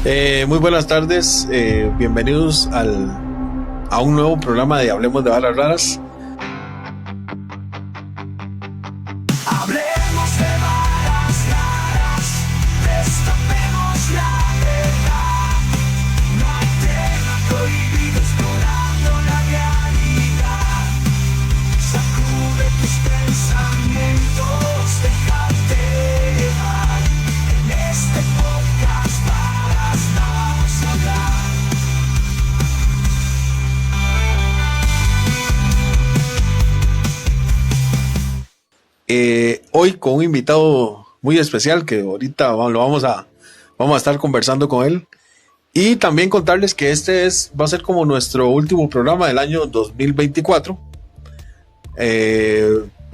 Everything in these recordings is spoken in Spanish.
Muy buenas tardes, bienvenidos a un nuevo programa de Hablemos de Varas Raras. Hablemos de varas raras, destapemos la verdad. No hay tema prohibido explorando la realidad. Sacude tus pensamientos, déjate llevar. En este podcast varas vamos a hablar. Hoy con un invitado muy especial que ahorita vamos a estar conversando con él, y también contarles que va a ser como nuestro último programa del año 2024.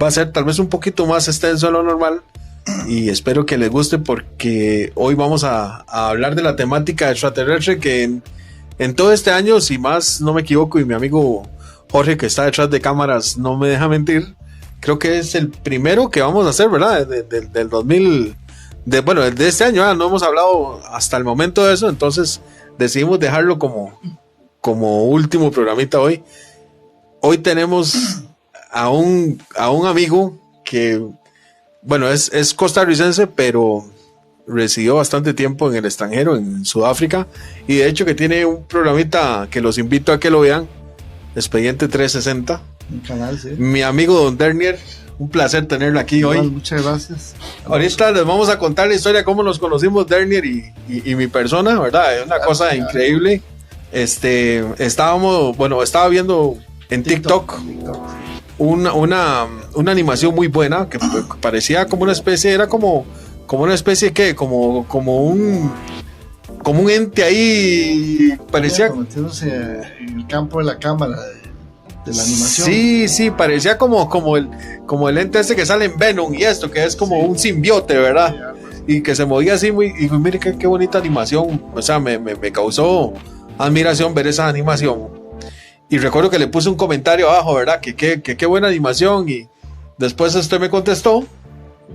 Va a ser tal vez un poquito más extenso de lo normal y espero que les guste, porque hoy vamos a hablar de la temática extraterrestre que en todo este año, si más no me equivoco, y mi amigo Jorge, que está detrás de cámaras, no me deja mentir, creo que es el primero que vamos a hacer, ¿verdad? Del 2000, de este año. No hemos hablado hasta el momento de eso, entonces decidimos dejarlo como último programita hoy. Hoy tenemos a un amigo que, bueno, es costarricense, pero residió bastante tiempo en el extranjero, en Sudáfrica, y de hecho que tiene un programita que los invito a que lo vean, Expediente 360. Un canal, sí. Mi amigo Don Dernier, un placer tenerlo aquí hoy. Muchas gracias. Ahorita les vamos a contar la historia, cómo nos conocimos Dernier y mi persona, ¿verdad? Es una cosa increíble. Estaba viendo en TikTok una animación muy buena que parecía como una especie, era como una especie que, como un ente ahí, parecía metiéndose en el campo de la cámara de la animación. Sí, parecía como el ente este que sale en Venom y esto, que es como un simbiote, ¿verdad? Y que se movía así y mire qué bonita animación. O sea, me causó admiración ver esa animación. Y recuerdo que le puse un comentario abajo, ¿verdad? Que qué buena animación. Y después usted me contestó,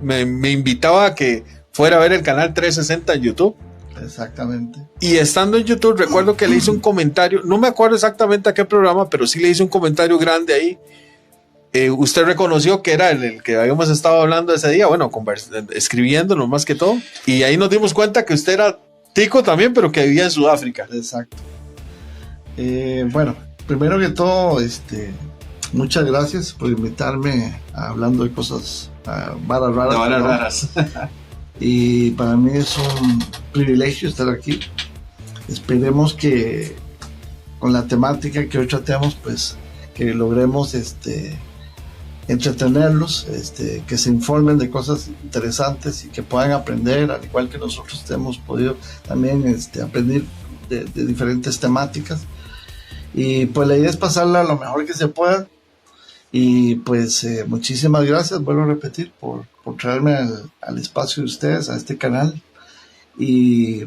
me invitaba a que fuera a ver el canal 360 en YouTube. Exactamente. Y estando en YouTube, recuerdo que le hice un comentario, no me acuerdo exactamente a qué programa, pero sí le hice un comentario grande ahí. Usted reconoció que era el que habíamos estado hablando ese día, bueno, escribiéndonos más que todo. Y ahí nos dimos cuenta que usted era tico también, pero que vivía en Sudáfrica. Exacto. Bueno, primero que todo, muchas gracias por invitarme a hablando de cosas varas raras. Y para mí es un privilegio estar aquí. Esperemos que con la temática que hoy tratemos, pues que logremos entretenerlos, que se informen de cosas interesantes y que puedan aprender, al igual que nosotros hemos podido también aprender de diferentes temáticas. Y pues la idea es pasarla lo mejor que se pueda. Y pues muchísimas gracias, vuelvo a repetir, por traerme al espacio de ustedes, a este canal. Y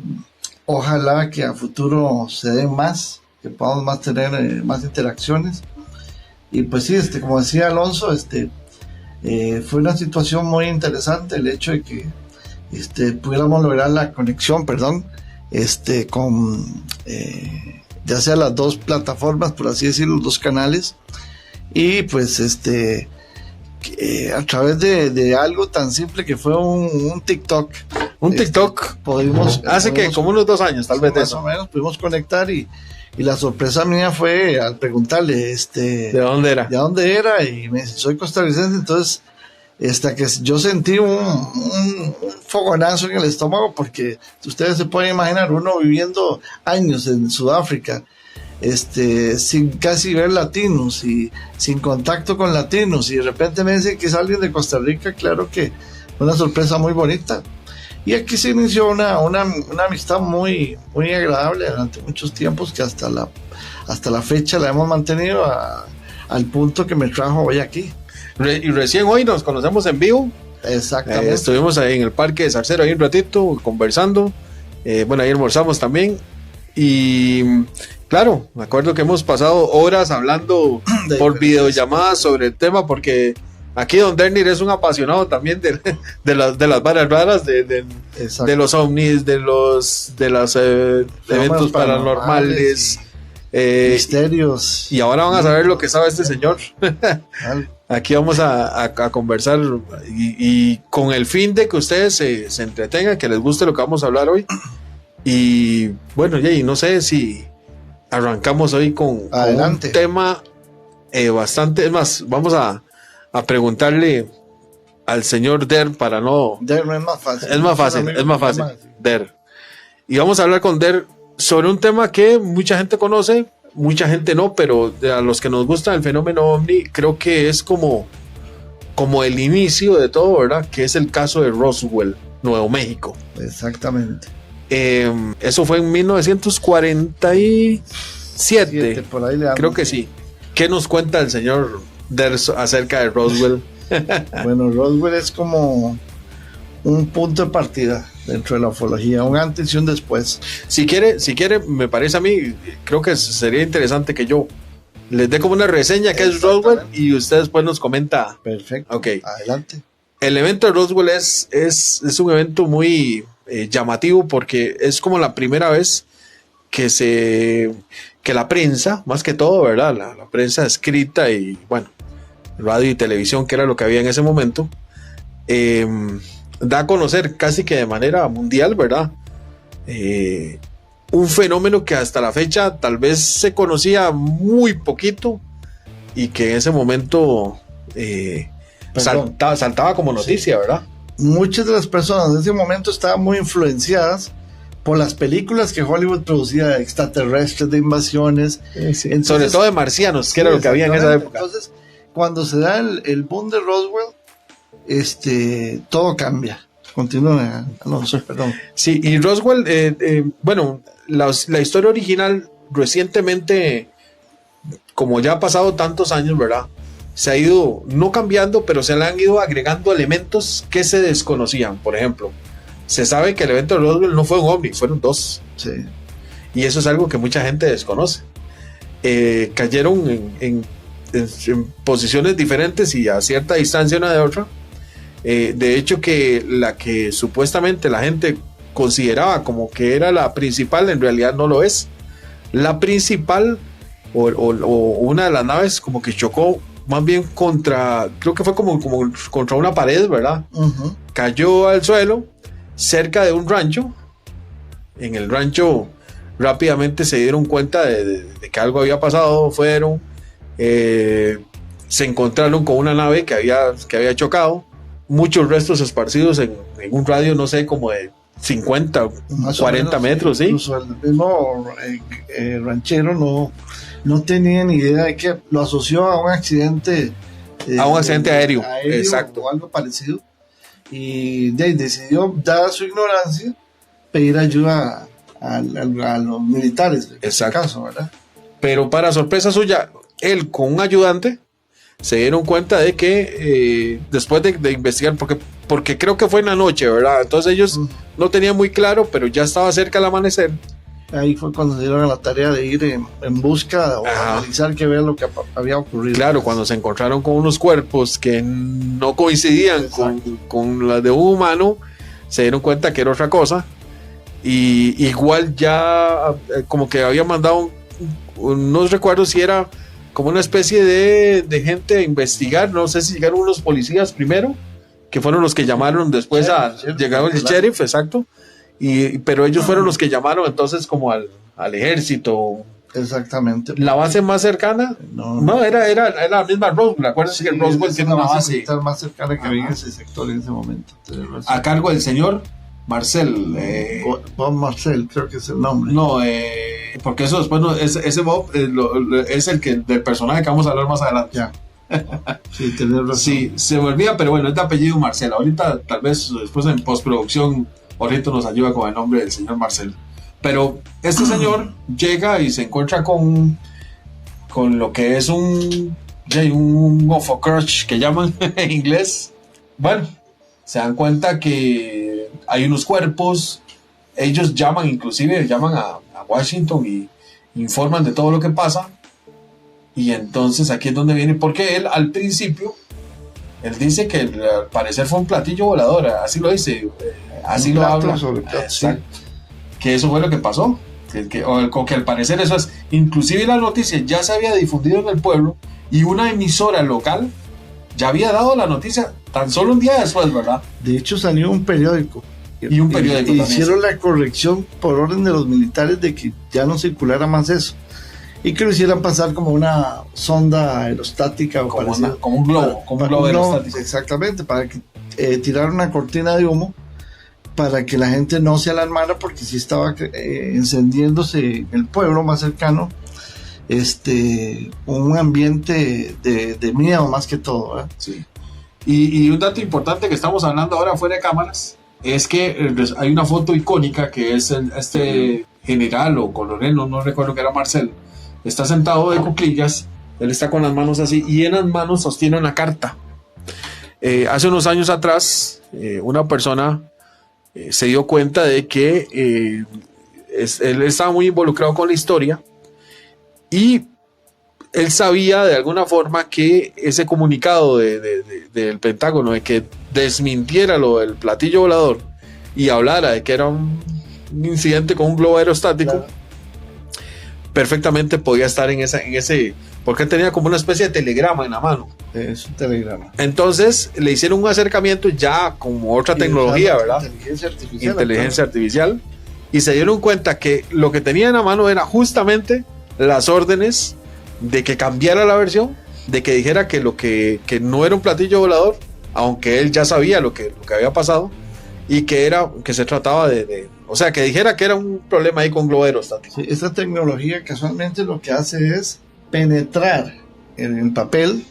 ojalá que a futuro se den más, que podamos más tener más interacciones. Y pues sí, como decía Alonso, fue una situación muy interesante el hecho de que pudiéramos lograr la conexión, con ya sea las dos plataformas, por así decirlo, los dos canales. Y pues a través de algo tan simple que fue un TikTok. Un TikTok. Hace que como unos 2 años, tal vez de eso. Más o menos pudimos conectar y la sorpresa mía fue al preguntarle ¿de dónde era? De dónde era, y me dice, soy costarricense. Entonces que yo sentí un fogonazo en el estómago, porque ustedes se pueden imaginar, uno viviendo años en Sudáfrica, sin casi ver latinos y sin contacto con latinos, y de repente me dicen que es alguien de Costa Rica. Claro que una sorpresa muy bonita, y aquí se inició una amistad muy, muy agradable durante muchos tiempos, que hasta la fecha la hemos mantenido al punto que me trajo hoy aquí. Y recién hoy nos conocemos en vivo. Exactamente. Estuvimos ahí en el Parque de Zarcero ahí un ratito conversando. Ahí almorzamos también. Y claro, me acuerdo que hemos pasado horas hablando por videollamadas sobre el tema, porque Aquí Don Dernier es un apasionado también de las varas raras, de Exacto. los ovnis, de los eventos paranormales. Misterios. Y ahora van a saber lo que sabe este señor. Algo. Aquí vamos a conversar y con el fin de que ustedes se entretengan, que les guste lo que vamos a hablar hoy. Y bueno, Jay, no sé si arrancamos hoy con un tema bastante. Es más, vamos a preguntarle al señor Der para no. Der no es más fácil. Es más fácil. Der. Y vamos a hablar con Der sobre un tema que mucha gente conoce, mucha gente no, pero a los que nos gusta el fenómeno ovni, creo que es como el inicio de todo, ¿verdad? Que es el caso de Roswell, Nuevo México. Exactamente. Eso fue en 1947. Por ahí creo que sí. ¿Qué nos cuenta el señor Der acerca de Roswell? Bueno, Roswell es como un punto de partida dentro de la ufología, un antes y un después. Si quiere, me parece a mí, creo que sería interesante que yo les dé como una reseña que es Roswell y usted después nos comenta. Perfecto. Ok. Adelante. El evento de Roswell es un evento muy llamativo porque es como la primera vez que la prensa, más que todo, ¿verdad? La prensa escrita y, bueno, radio y televisión, que era lo que había en ese momento, da a conocer casi que de manera mundial, ¿verdad? Un fenómeno que hasta la fecha tal vez se conocía muy poquito y que en ese momento saltaba como noticia, sí, ¿verdad? Muchas de las personas en ese momento estaban muy influenciadas por las películas que Hollywood producía de extraterrestres, de invasiones. Sí. Entonces, sobre todo de marcianos, que era lo que había en esa época. Entonces, cuando se da el boom de Roswell, todo cambia. Continúa, Alonso, perdón. Sí, y Roswell, bueno, la historia original recientemente, como ya ha pasado tantos años, ¿verdad? Se ha ido, no cambiando, pero se le han ido agregando elementos que se desconocían. Por ejemplo, se sabe que el evento de Roswell no fue un ovni, fueron dos. Sí. Y eso es algo que mucha gente desconoce. Cayeron en posiciones diferentes y a cierta distancia una de otra. De hecho, que la que supuestamente la gente consideraba como que era la principal, en realidad no lo es. La principal o una de las naves como que chocó más bien creo que fue como contra una pared, ¿verdad? Uh-huh. Cayó al suelo cerca de un rancho. En el rancho rápidamente se dieron cuenta de que algo había pasado, fueron, se encontraron con una nave que había chocado, muchos restos esparcidos en un radio, no sé, como de 50, más 40 metros, ¿sí? Incluso el mismo ranchero no tenía ni idea de que lo asoció a un accidente. A un accidente aéreo, exacto. O algo parecido. Y decidió, dada su ignorancia, pedir ayuda a los militares, en este caso, ¿verdad? Pero para sorpresa suya, él con un ayudante se dieron cuenta de que después de investigar, porque creo que fue en la noche, ¿verdad? Entonces ellos no tenían muy claro, pero ya estaba cerca el amanecer. Ahí fue cuando se dieron a la tarea de ir en busca o analizar que ver lo que había ocurrido. Claro, cuando se encontraron con unos cuerpos que no coincidían con la de un humano, se dieron cuenta que era otra cosa. Y igual ya como que había mandado, no recuerdo si era como una especie de gente a investigar, no sé si llegaron unos policías primero, que fueron los que llamaron después llegaron el sheriff, exacto. Pero ellos fueron los que llamaron entonces como al ejército. Exactamente. La base más cercana no era la misma Roswell. Acuérdense que Roswell tiene una base militar más cercana que había en ese sector en ese momento. A cargo del señor Marcel. Bob Marcel, creo que es el nombre. No, porque eso después ese Bob es del personaje que vamos a hablar más adelante. Ya. Sí, tenés razón. Sí, se me olvida, pero bueno, es de apellido Marcel. Ahorita, tal vez después en postproducción, Orlito nos ayuda con el nombre del señor Marcel. Pero este señor llega y se encuentra con lo que es un Ofocrush que llaman en inglés. Bueno, se dan cuenta que hay unos cuerpos. Ellos llaman a Washington y informan de todo lo que pasa. Y entonces aquí es donde viene, porque él al principio Él dice que al parecer fue un platillo volador, así lo dice, así lo habla. Exacto. Que eso fue lo que pasó. Que al parecer eso es. Inclusive la noticia ya se había difundido en el pueblo y una emisora local ya había dado la noticia tan solo un día después, ¿verdad? De hecho salió un periódico. Y un periódico también. Hicieron la corrección por orden de los militares de que ya no circulara más eso. Y que lo hicieran pasar como una sonda aerostática o como un globo aerostático. Exactamente, para que tirar una cortina de humo para que la gente no se alarmara, porque sí estaba encendiéndose en el pueblo más cercano un ambiente de miedo más que todo, ¿verdad? Sí. Y un dato importante que estamos hablando ahora fuera de cámaras es que hay una foto icónica que es este general o coronel, no recuerdo que era Marcel. Está sentado de cuclillas, él está con las manos así y en las manos sostiene una carta. Hace unos años atrás, una persona se dio cuenta de que él estaba muy involucrado con la historia y él sabía de alguna forma que ese comunicado del Pentágono de que desmintiera lo del platillo volador y hablara de que era un incidente con un globo aerostático, claro, perfectamente podía estar en ese, porque él tenía como una especie de telegrama en la mano. Es un telegrama. Entonces le hicieron un acercamiento ya como otra tecnología, ¿verdad? Inteligencia artificial. Y se dieron cuenta que lo que tenía en la mano era justamente las órdenes de que cambiara la versión, de que dijera que no era un platillo volador, aunque él ya sabía lo que había pasado, y que se trataba o sea, que dijera que era un problema ahí con globo aerostático. Sí, esta tecnología casualmente lo que hace es penetrar en el papel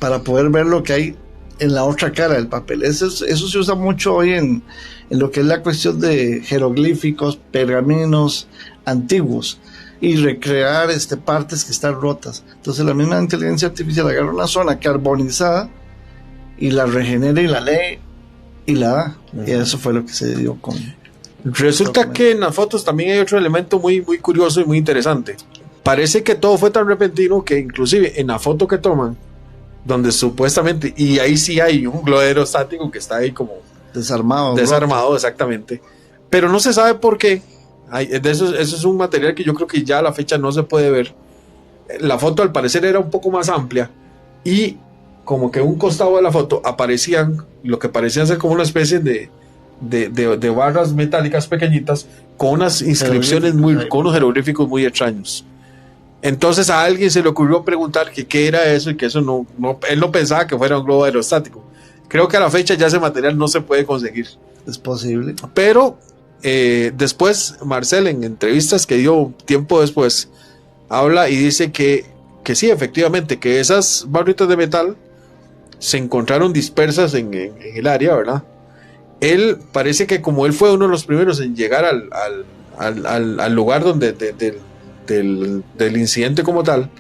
para poder ver lo que hay en la otra cara del papel. Eso se usa mucho hoy en lo que es la cuestión de jeroglíficos, pergaminos antiguos, y recrear partes que están rotas. Entonces la misma inteligencia artificial agarra una zona carbonizada y la regenera y la lee y la da. Uh-huh. Y eso fue lo que se dio con... Resulta que en las fotos también hay otro elemento muy, muy curioso y muy interesante. Parece que todo fue tan repentino que inclusive en la foto que toman, donde supuestamente, y ahí sí hay un globo aerostático que está ahí como desarmado, exactamente, pero no se sabe por qué. Eso es un material que yo creo que ya a la fecha no se puede ver. La foto al parecer era un poco más amplia y como que un costado de la foto aparecían lo que parecían ser como una especie de barras metálicas pequeñitas con unas inscripciones con unos jeroglíficos muy extraños. Entonces a alguien se le ocurrió preguntar que qué era eso y que eso él no pensaba que fuera un globo aerostático. Creo que a la fecha ya ese material no se puede conseguir. Es posible. Pero después Marcel, en entrevistas que dio tiempo después, habla y dice que sí, efectivamente, que esas barritas de metal se encontraron dispersas en el área, ¿verdad? Él parece que como él fue uno de los primeros en llegar al lugar donde del incidente como tal,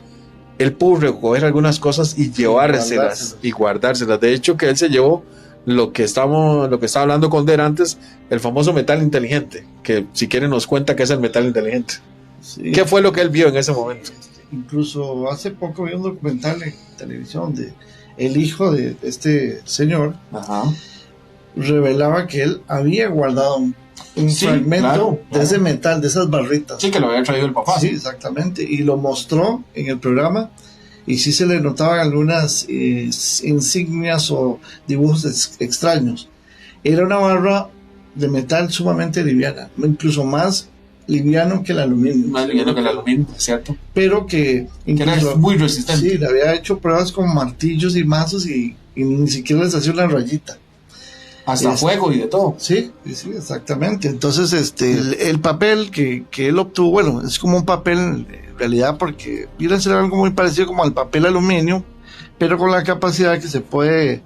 él pudo recoger algunas cosas y llevárselas y guardárselas. De hecho, que él se llevó lo que estaba hablando con Der antes, el famoso metal inteligente, que si quieren nos cuenta qué es el metal inteligente. Sí. ¿Qué fue lo que él vio en ese momento? Incluso hace poco vi un documental en televisión de el hijo de este señor. Ajá. Revelaba que él había guardado un fragmento de ese metal, de esas barritas. Sí, que lo había traído el papá. Sí, exactamente, y lo mostró en el programa y sí se le notaban algunas insignias o dibujos extraños. Era una barra de metal sumamente liviana, incluso más liviano que el aluminio. Más liviano que el aluminio, ¿cierto? Pero que era muy resistente. Sí, le había hecho pruebas con martillos y mazos y ni siquiera les hacía una rayita. Hasta fuego y de todo. Sí, exactamente. Entonces, el papel que él obtuvo, bueno, es como un papel en realidad, porque viene a ser algo muy parecido como al papel aluminio, pero con la capacidad que se puede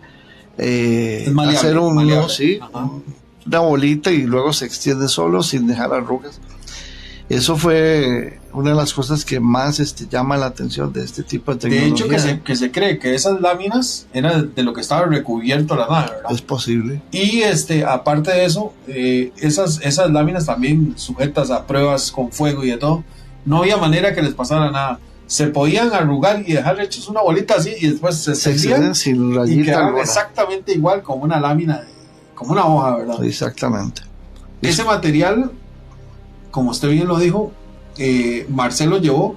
hacer una bolita y luego se extiende solo sin dejar arrugas. Eso fue una de las cosas que más llama la atención de este tipo de tecnología. De hecho, que se cree que esas láminas eran de lo que estaba recubierto la nave, ¿verdad? Es posible. Y aparte de eso, esas láminas también sujetas a pruebas con fuego y de todo, no había manera que les pasara nada. se podían arrugar y dejar hechos una bolita así y después se Se extendían exceden sin y rayita quedaban alguna. exactamente igual como una lámina, como una hoja, ¿verdad? Exactamente. Ese material, como usted bien lo dijo, Marcelo llevó,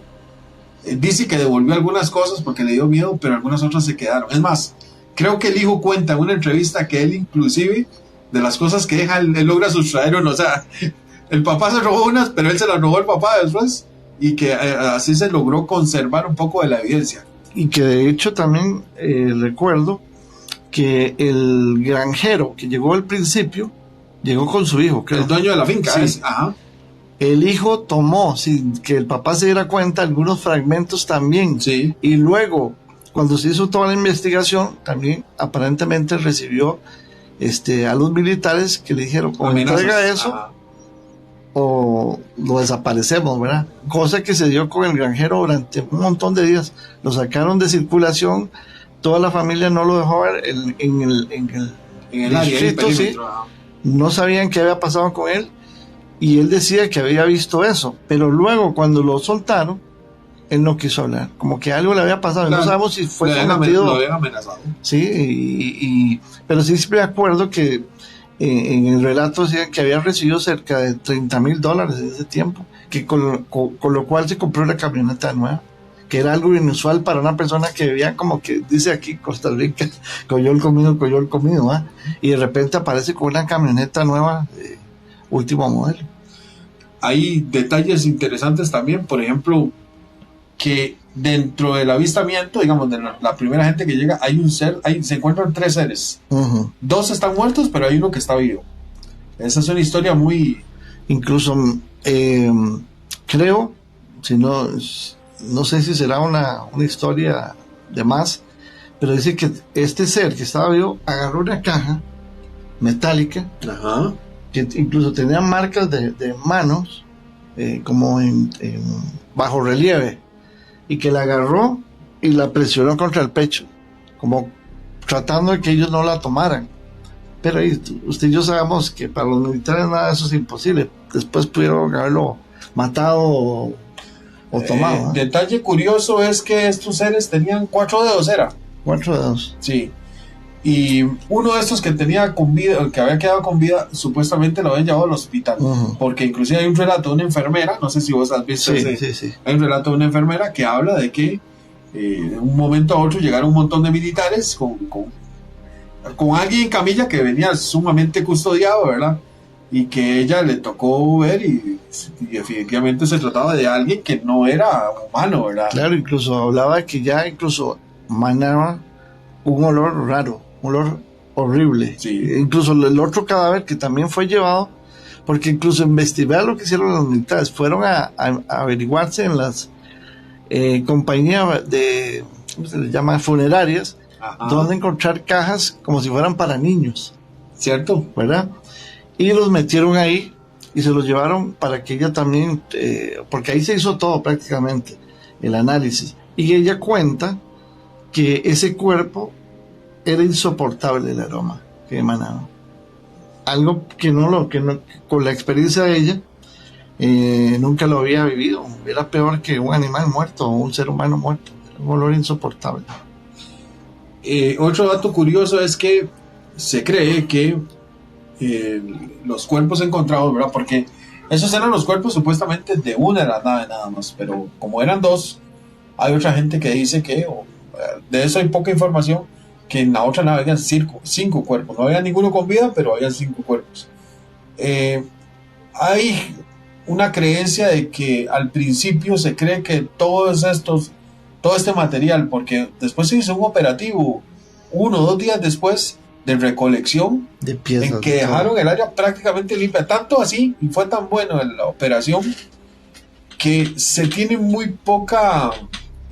dice que devolvió algunas cosas porque le dio miedo, pero algunas otras se quedaron. Es más, creo que el hijo cuenta en una entrevista que él inclusive, de las cosas que deja, él logra sustraer uno. O sea, el papá se robó unas, pero él se las robó el papá después, y que así se logró conservar un poco de la evidencia. Y que de hecho también recuerdo que el granjero que llegó al principio, llegó con su hijo, creo. El dueño de la finca, Sí. ajá. El hijo tomó, sin que el papá se diera cuenta, algunos fragmentos también. Sí. Y luego, cuando se hizo toda la investigación, también aparentemente recibió a los militares que le dijeron, o Amenazas. entrega eso, Ajá. o lo desaparecemos, ¿verdad? Cosa que se dio con el granjero durante un montón de días. Lo sacaron de circulación, toda la familia no lo dejó ver en el En el área, en el distrito, sí. perímetro, ajá. No sabían qué había pasado con él, y él decía que había visto eso, pero luego cuando lo soltaron, él no quiso hablar, como que algo le había pasado. Claro. No sabemos si fue Lo sometido. habían amenazado. Sí, pero sí me acuerdo que en el relato decían que había recibido cerca de $30,000 en ese tiempo, que con lo cual se compró una camioneta nueva, que era algo inusual para una persona que vivía, como que dice aquí Costa Rica, coyol comido, ¿ah? Y de repente aparece con una camioneta nueva, último modelo. Hay detalles interesantes también, por ejemplo, que dentro del avistamiento, digamos, de la primera gente que llega, hay un ser, se encuentran 3 seres. Uh-huh. 2 están muertos, pero hay uno que está vivo. Esa es una historia muy... Incluso creo, si no sé si será una historia de más, pero dice que este ser que estaba vivo agarró una caja metálica, Ajá. que incluso tenía marcas de manos, como en bajo relieve, y que la agarró y la presionó contra el pecho, como tratando de que ellos no la tomaran. Pero usted y yo sabemos que para los militares nada de eso es imposible. Después pudieron haberlo matado o tomado. Detalle curioso es que estos seres tenían 4 dedos, ¿era? 4 dedos. Sí. Y uno de estos que tenía con vida, el que había quedado con vida, supuestamente lo habían llevado al hospital. Uh-huh. Porque inclusive hay un relato de una enfermera, no sé si vos has visto Sí. hay un relato de una enfermera que habla de que de un momento a otro llegaron un montón de militares con alguien en camilla que venía sumamente custodiado, ¿verdad? Y que ella le tocó ver y definitivamente se trataba de alguien que no era humano, ¿verdad? Claro, incluso hablaba que ya incluso manaba un olor raro, un olor horrible. Sí. Incluso el otro cadáver que también fue llevado, porque incluso investigar lo que hicieron los militares, fueron a averiguarse en las compañías de, ¿cómo se les llama?, funerarias, Ajá. donde encontrar cajas como si fueran para niños, ¿Cierto? ¿verdad? Y los metieron ahí y se los llevaron para que ella también, porque ahí se hizo todo prácticamente, el análisis. Y ella cuenta que ese cuerpo era insoportable el aroma que emanaba. Algo que con la experiencia de ella, nunca lo había vivido. Era peor que un animal muerto o un ser humano muerto. Era un olor insoportable. Otro dato curioso es que se cree que los cuerpos encontrados, ¿verdad? Porque esos eran los cuerpos supuestamente de una de las naves nada más, pero como eran 2, hay otra gente que dice que, de eso hay poca información, que en la otra nave habían 5 cuerpos. No había ninguno con vida, pero había 5 cuerpos. Hay una creencia de que al principio se cree que todo este material, porque después se hizo un operativo 1 o 2 días después de recolección, De piezas. en que dejaron el área prácticamente limpia, tanto así, y fue tan bueno la operación, que se tiene muy poca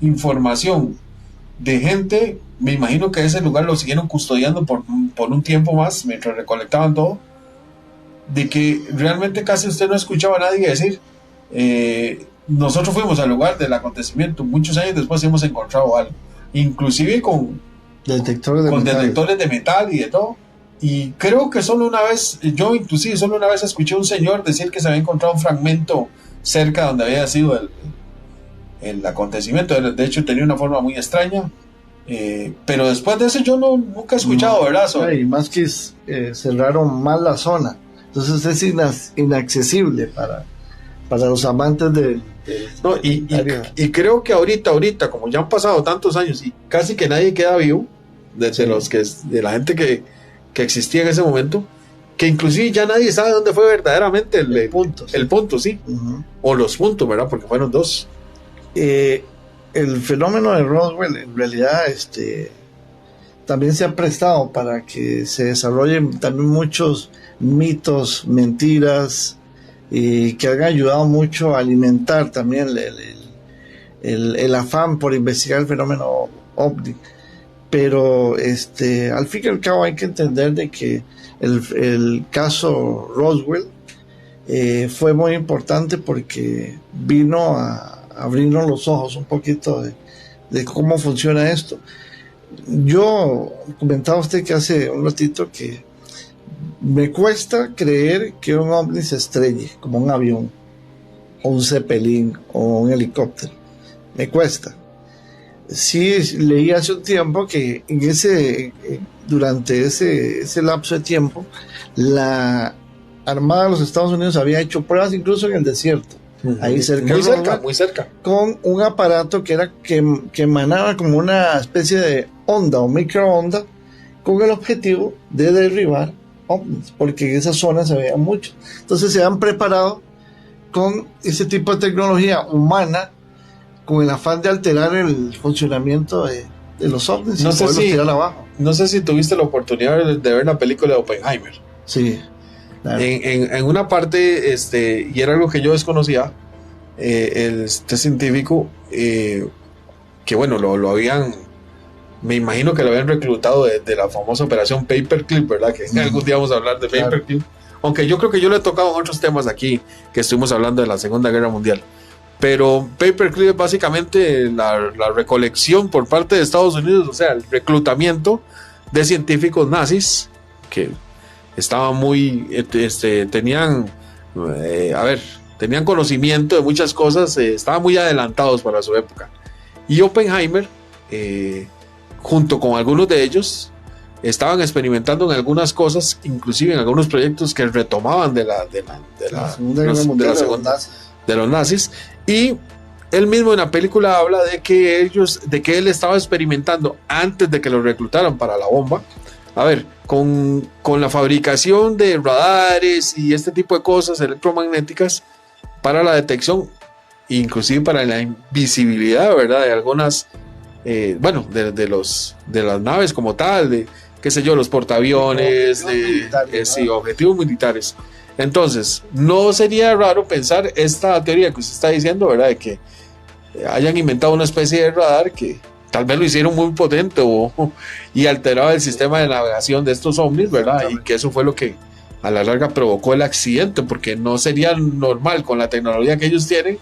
información de gente. Me imagino que ese lugar lo siguieron custodiando por un tiempo más, mientras recolectaban todo, de que realmente casi usted no escuchaba a nadie decir, nosotros fuimos al lugar del acontecimiento, muchos años después hemos encontrado algo, inclusive con detectores de metal. detectores de metal y de todo. Y creo que solo una vez escuché a un señor decir que se había encontrado un fragmento cerca donde había sido el acontecimiento. De hecho, tenía una forma muy extraña. Pero después de eso yo nunca he escuchado, ¿verdad? Y más que cerraron mal la zona. Entonces es inaccesible para los amantes de no, y creo que ahorita, como ya han pasado tantos años y casi que nadie queda vivo, de la gente que existía en ese momento, que inclusive ya nadie sabe dónde fue verdaderamente el punto. El punto, sí. Uh-huh. O los puntos, ¿verdad? Porque fueron dos. El fenómeno de Roswell en realidad también se ha prestado para que se desarrollen también muchos mitos, mentiras, y que han ayudado mucho a alimentar también el afán por investigar el fenómeno OVNI. Pero al fin y al cabo hay que entender de que el caso Roswell fue muy importante porque vino a abrirnos los ojos un poquito de cómo funciona esto. Yo comentaba a usted que hace un ratito que me cuesta creer que un ovni se estrelle como un avión o un zeppelin o un helicóptero. Me cuesta. Sí, leí hace un tiempo que durante ese lapso de tiempo la Armada de los Estados Unidos había hecho pruebas incluso en el desierto. Ahí muy cerca, con un aparato que emanaba como una especie de onda o microonda con el objetivo de derribar ovnis, porque en esa zona se veía mucho. Entonces se han preparado con ese tipo de tecnología humana con el afán de alterar el funcionamiento de los ovnis y poderlos tirar abajo. No sé si tuviste la oportunidad de ver la película de Oppenheimer. Sí. Claro. En una parte, y era algo que yo desconocía, este científico, que bueno, lo habían, me imagino que lo habían reclutado de la famosa operación Paperclip, ¿verdad? Que algún día vamos a hablar de Paperclip. Claro. Aunque yo creo que yo le he tocado en otros temas aquí, que estuvimos hablando de la Segunda Guerra Mundial. Pero Paperclip es básicamente la recolección por parte de Estados Unidos, o sea, el reclutamiento de científicos nazis que estaban muy, tenían conocimiento de muchas cosas, estaban muy adelantados para su época. Y Oppenheimer, junto con algunos de ellos, estaban experimentando en algunas cosas, inclusive en algunos proyectos que retomaban de los nazis. Y él mismo en la película habla de que él estaba experimentando antes de que lo reclutaran para la bomba. A ver, con la fabricación de radares y este tipo de cosas electromagnéticas para la detección, inclusive para la invisibilidad, ¿verdad? De algunas, de las naves como tal, de, qué sé yo, los portaaviones, objetivos militares. Entonces, no sería raro pensar esta teoría que usted está diciendo, ¿verdad? De que hayan inventado una especie de radar que tal vez lo hicieron muy potente y alteraba el sistema de navegación de estos ovnis, ¿verdad? Y que eso fue lo que a la larga provocó el accidente, porque no sería normal con la tecnología que ellos tienen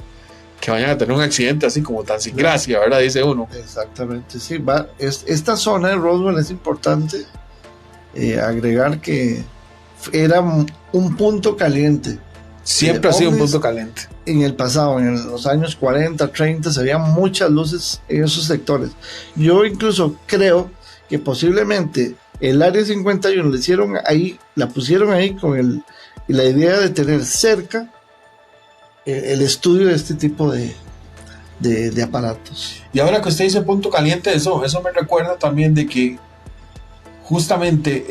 que vayan a tener un accidente así como tan sin gracia, ¿verdad? Dice uno. Exactamente, sí. Esta zona de Roswell es importante agregar que era un punto caliente. Siempre ha sido un punto caliente. En el pasado, en los años 40, 30, se veían muchas luces en esos sectores. Yo incluso creo que posiblemente el Área 51 la pusieron ahí con la idea de tener cerca el estudio de este tipo de aparatos. Y ahora que usted dice punto caliente, eso me recuerda también de que justamente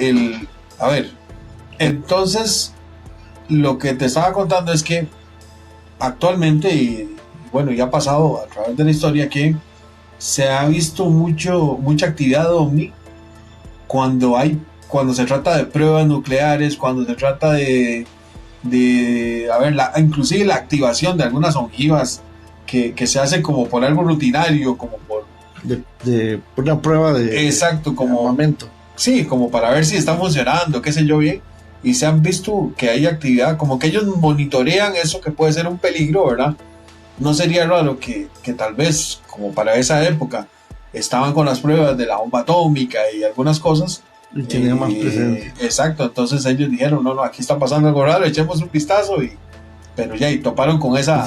entonces lo que te estaba contando es que actualmente, y bueno, ya ha pasado a través de la historia, que se ha visto mucha actividad OVNI cuando se trata de pruebas nucleares, cuando se trata de inclusive la activación de algunas ojivas que se hacen como por algo rutinario, como por de una prueba de exacto, como armamento. Sí, como para ver si está funcionando, qué sé yo bien. Y se han visto que hay actividad, como que ellos monitorean eso que puede ser un peligro, ¿verdad? No sería raro que tal vez, como para esa época, estaban con las pruebas de la bomba atómica y algunas cosas. Y tenían más presencia. Exacto, entonces ellos dijeron, no, aquí está pasando algo raro, echemos un vistazo pero ya, y toparon con esa...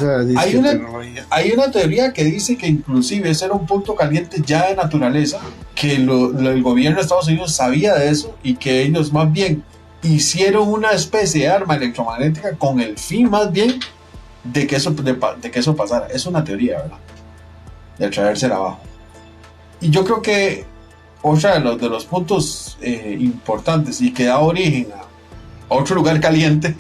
Hay una teoría que dice que inclusive ese era un punto caliente ya de naturaleza, que el gobierno de Estados Unidos sabía de eso y que ellos más bien hicieron una especie de arma electromagnética con el fin más bien de que eso pasara. Es una teoría, ¿verdad? De traérsela abajo. Y yo creo que otro de los puntos importantes y que da origen a otro lugar caliente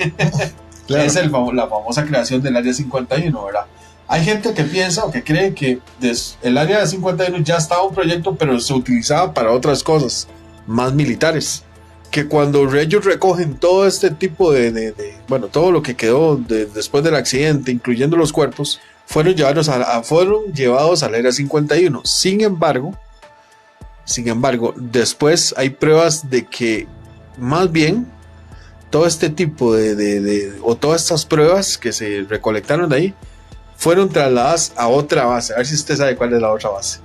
claro. Es la famosa creación del Área 51, ¿verdad? Hay gente que piensa o que cree que el Área 51 ya estaba un proyecto, pero se utilizaba para otras cosas más militares. Que cuando ellos recogen todo este tipo bueno, todo lo que quedó después del accidente, incluyendo los cuerpos, fueron llevados al Área 51. Sin embargo, después hay pruebas de que más bien todo este tipo o todas estas pruebas que se recolectaron de ahí fueron trasladadas a otra base. A ver si usted sabe cuál es la otra base.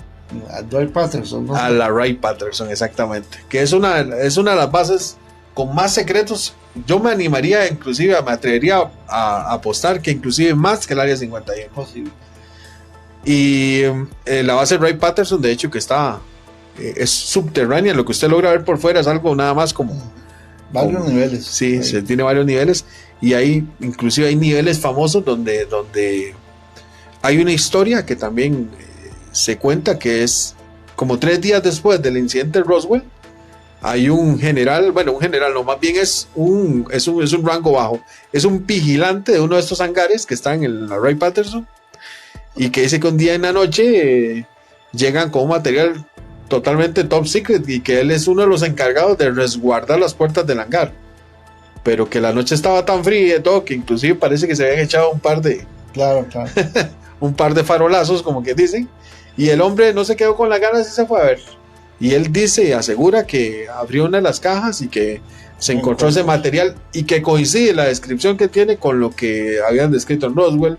A Wright-Patterson, ¿no? A la Wright-Patterson, exactamente. Que es una de las bases con más secretos. Yo me atrevería a apostar que inclusive más que el Área 51. Posible. Y la base Wright-Patterson, de hecho, que es subterránea. Lo que usted logra ver por fuera es algo nada más como... Varios niveles. Sí, ahí. Se tiene varios niveles. Y inclusive hay niveles famosos donde hay una historia que también se cuenta que es como 3 días después del incidente de Roswell. Hay un general, no, más bien es un rango bajo. Es un vigilante de uno de estos hangares que está en la Wright-Patterson y que dice que un día en la noche llegan con un material totalmente top secret y que él es uno de los encargados de resguardar las puertas del hangar, pero que la noche estaba tan fría y todo que inclusive parece que se habían echado un par de un par de farolazos, como que dicen, y el hombre no se quedó con las ganas y se fue a ver, y él dice y asegura que abrió una de las cajas y que se encontró ese material y que coincide la descripción que tiene con lo que habían descrito en Roswell,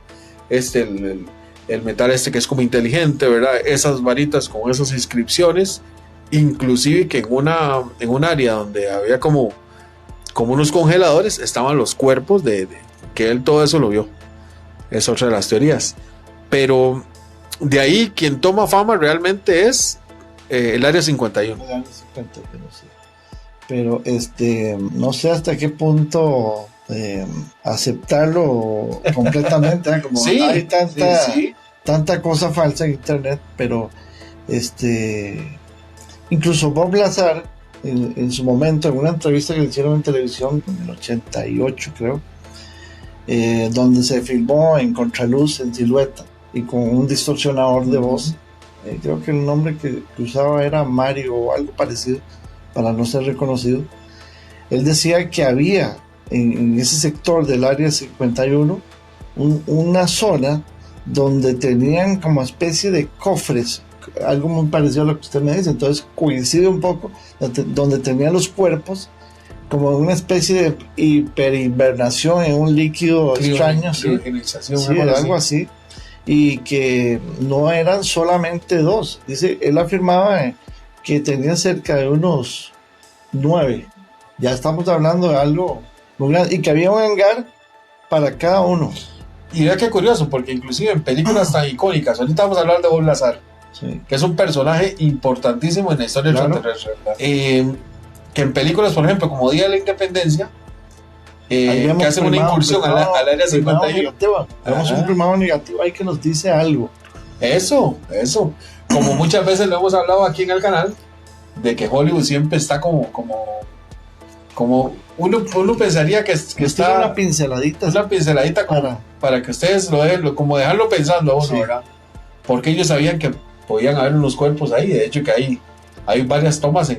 el metal que es como inteligente, ¿verdad? Esas varitas con esas inscripciones, inclusive que en un área donde había como unos congeladores estaban los cuerpos que él todo eso lo vio. Es otra de las teorías. Pero de ahí quien toma fama realmente es el Área 51. El Área 51, sí. Pero no sé hasta qué punto aceptarlo completamente, ¿eh? Como sí, hay tanta cosa falsa en internet, pero incluso Bob Lazar en su momento, en una entrevista que le hicieron en televisión en el 88 creo, donde se filmó en contraluz, en silueta y con un distorsionador de voz, creo que el nombre que usaba era Mario o algo parecido para no ser reconocido. Él decía que había en ese sector del Área 51 una zona donde tenían como especie de cofres, algo muy parecido a lo que usted me dice, entonces coincide un poco, donde tenían los cuerpos como una especie de hiperinvernación en un líquido extraño, algo así, y que no eran solamente 2, dice, él afirmaba que tenía cerca de unos 9, ya estamos hablando de algo muy grande, y que había un hangar para cada uno. Y vea qué curioso, porque inclusive en películas tan icónicas, ahorita vamos a hablar de Bob Lazar, sí, que es un personaje importantísimo en la historia del extraterrestre, que en películas, por ejemplo, como Día de la Independencia, que hacen una incursión al Área 51. Tenemos un primado negativo ahí que nos dice algo. Eso, como muchas veces lo hemos hablado aquí en el canal, de que Hollywood siempre está como uno pensaría que está una pinceladita para que ustedes lo dejen, como dejarlo pensando a uno, sí, ¿verdad? Porque ellos sabían que podían haber unos cuerpos ahí. De hecho que hay varias tomas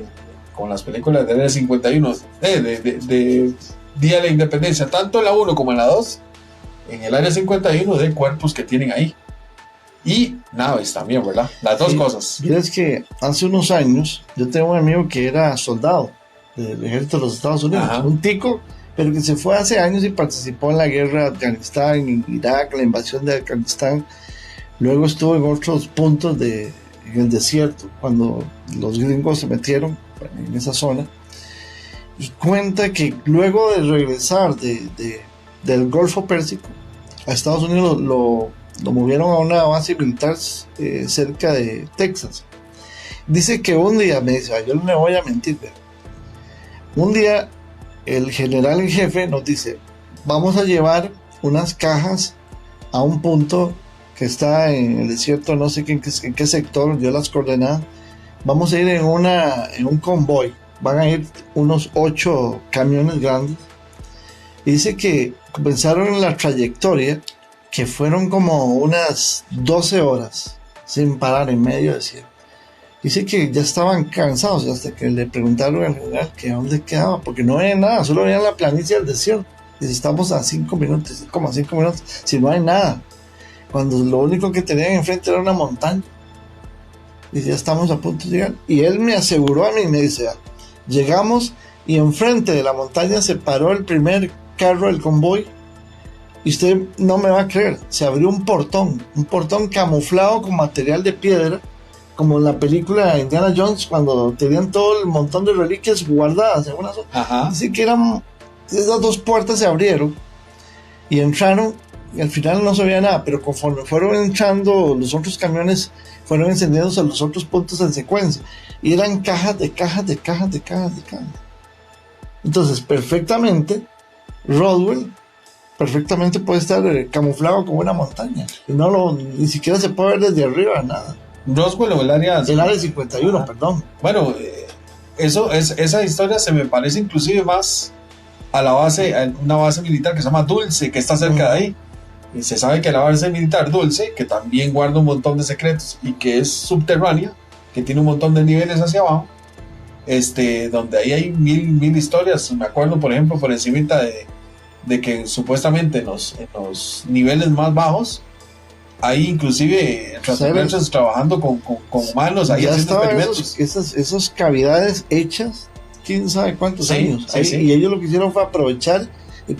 con las películas del Área 51 de Día de la Independencia, tanto en la 1 como en la 2, en el Área 51, de cuerpos que tienen ahí y naves también, ¿verdad? Las dos cosas. Y es que hace unos años yo tengo un amigo que era soldado del ejército de los Estados Unidos, un tico, pero que se fue hace años y participó en la guerra de Afganistán, en Irak, la invasión de Afganistán. Luego estuvo en otros puntos en el desierto cuando los gringos se metieron en esa zona, y cuenta que luego de regresar del Golfo Pérsico a Estados Unidos lo movieron a una base militar cerca de Texas. Dice que un día, me dice, yo no me voy a mentir, ¿verdad? Un día el general en jefe nos dice, vamos a llevar unas cajas a un punto que está en el desierto, no sé en qué sector, dio las coordenadas. Vamos a ir en un convoy, van a ir unos 8 camiones grandes. Y dice que comenzaron en la trayectoria, que fueron como unas 12 horas sin parar en medio del desierto. Dice que ya estaban cansados hasta que le preguntaron al general que dónde quedaba, porque no veían nada, solo veían la planicie del desierto. Dice, estamos a 5 minutos, 5,5 minutos, si no hay nada. Cuando lo único que tenían enfrente era una montaña. Dice, ya estamos a punto de llegar. Y él me aseguró a mí, me dice, llegamos y enfrente de la montaña se paró el primer carro del convoy. Y usted no me va a creer, se abrió un portón camuflado con material de piedra, como en la película de Indiana Jones, cuando tenían todo el montón de reliquias guardadas en una sola. Ajá. Así que esas 2 puertas se abrieron y entraron, y al final no se veía nada, pero conforme fueron entrando, los otros camiones fueron encendiéndose a los otros puntos en secuencia, y eran cajas de cajas. Entonces, perfectamente, Roswell perfectamente puede estar camuflado como una montaña, y ni siquiera se puede ver desde arriba, nada. Roswell o el área... El área 51, perdón. Bueno, esa historia se me parece inclusive más a una base militar que se llama Dulce, que está cerca de ahí. Y se sabe que la base militar Dulce, que también guarda un montón de secretos y que es subterránea, que tiene un montón de niveles hacia abajo, donde ahí hay mil historias. Me acuerdo, por ejemplo, por encimita de que supuestamente en los niveles más bajos hay inclusive extraterrestres trabajando con humanos ahí ya haciendo estaban experimentos. esas cavidades hechas quién sabe cuántos años sí, ahí, sí. Y ellos lo que hicieron fue aprovechar y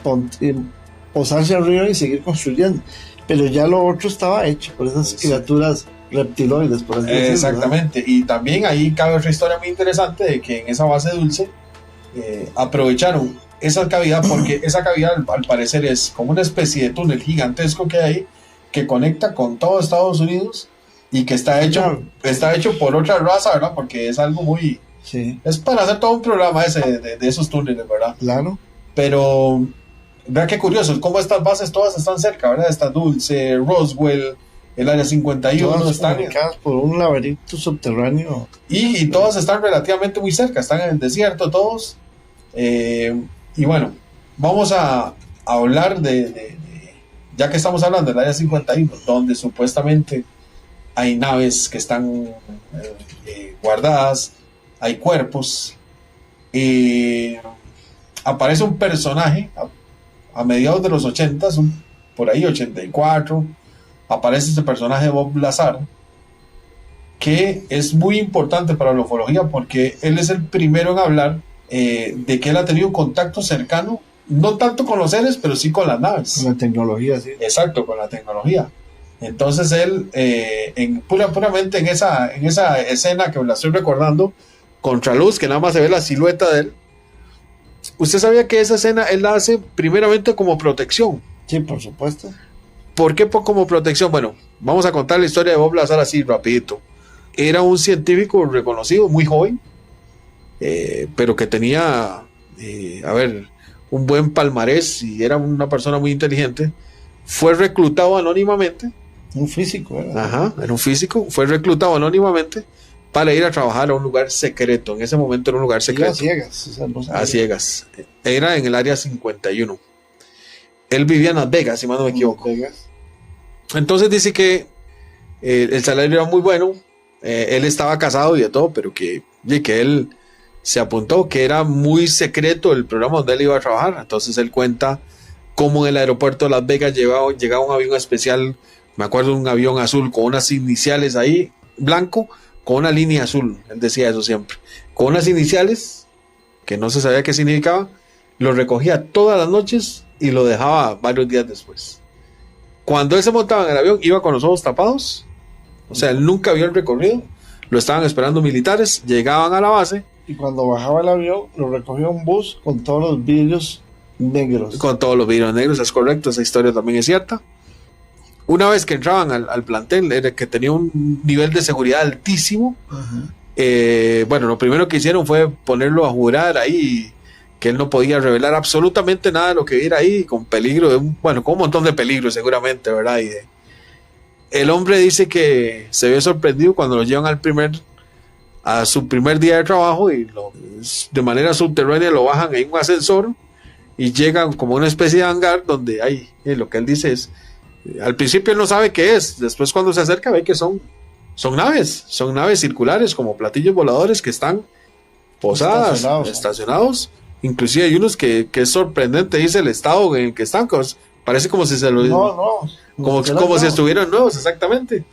posarse arriba y seguir construyendo, pero ya lo otro estaba hecho por esas criaturas reptiloides, por así decirlo, exactamente, ¿verdad? Y también ahí cabe otra historia muy interesante de que en esa base Dulce aprovecharon esa cavidad, porque esa cavidad al parecer es como una especie de túnel gigantesco que hay, que conecta con todo Estados Unidos y que está hecho por otra raza, ¿verdad? Porque es algo muy... Sí. Es para hacer todo un programa de esos túneles, ¿verdad? Claro. Pero, vea qué curioso, cómo estas bases todas están cerca, ¿verdad? Está Dulce, Roswell, el área 51, todas están comunicadas por un laberinto subterráneo. Y todas están relativamente muy cerca, están en el desierto todos. Y bueno, vamos a hablar ya que estamos hablando del área 51, donde supuestamente hay naves que están guardadas, hay cuerpos, aparece un personaje a mediados de los 80, por ahí 84, aparece este personaje de Bob Lazar, que es muy importante para la ufología porque él es el primero en hablar de que él ha tenido un contacto cercano, no tanto con los seres, pero sí con las naves. Con la tecnología, sí. Exacto, con la tecnología. Entonces él, puramente en esa escena que la estoy recordando, contraluz, que nada más se ve la silueta de él. ¿Usted sabía que esa escena él la hace primeramente como protección? Sí, por supuesto. ¿Por qué como protección? Bueno, vamos a contar la historia de Bob Lazar así rapidito. Era un científico reconocido, muy joven, pero que tenía, un buen palmarés y era una persona muy inteligente. Fue reclutado anónimamente. Un físico, ¿verdad? Ajá, era un físico. Fue reclutado anónimamente para ir a trabajar a un lugar secreto. En ese momento era un lugar secreto. A ciegas. O sea, no a ciegas. Era en el área 51. Él vivía en Las Vegas, si mal no me equivoco. Vegas. Entonces dice que el salario era muy bueno. Él estaba casado y de todo, pero que él se apuntó, que era muy secreto el programa donde él iba a trabajar. Entonces él cuenta cómo en el aeropuerto de Las Vegas llegaba un avión especial. Me acuerdo de un avión azul con unas iniciales ahí, blanco, con una línea azul. Él decía eso siempre. Con unas iniciales que no se sabía qué significaba. Lo recogía todas las noches y lo dejaba varios días después. Cuando él se montaba en el avión, iba con los ojos tapados. O sea, él nunca vio el recorrido. Lo estaban esperando militares, llegaban a la base. Y cuando bajaba el avión, lo recogía un bus con todos los vidrios negros. Con todos los vidrios negros, es correcto, esa historia también es cierta. una vez que entraban al plantel, era que tenía un nivel de seguridad altísimo. Bueno, lo primero que hicieron fue ponerlo a jurar ahí, que él no podía revelar absolutamente nada de lo que viera ahí, con peligro, con un montón de peligro seguramente, ¿verdad? El hombre dice que se ve sorprendido cuando lo llevan a su primer día de trabajo y de manera subterránea lo bajan en un ascensor y llegan como una especie de hangar donde hay, lo que él dice es, al principio él no sabe qué es, después cuando se acerca ve que son naves circulares como platillos voladores que están posadas, estacionados. Inclusive hay unos que es sorprendente, dice el estado en el que están, parece como si se lo como si estuvieran nuevos, exactamente.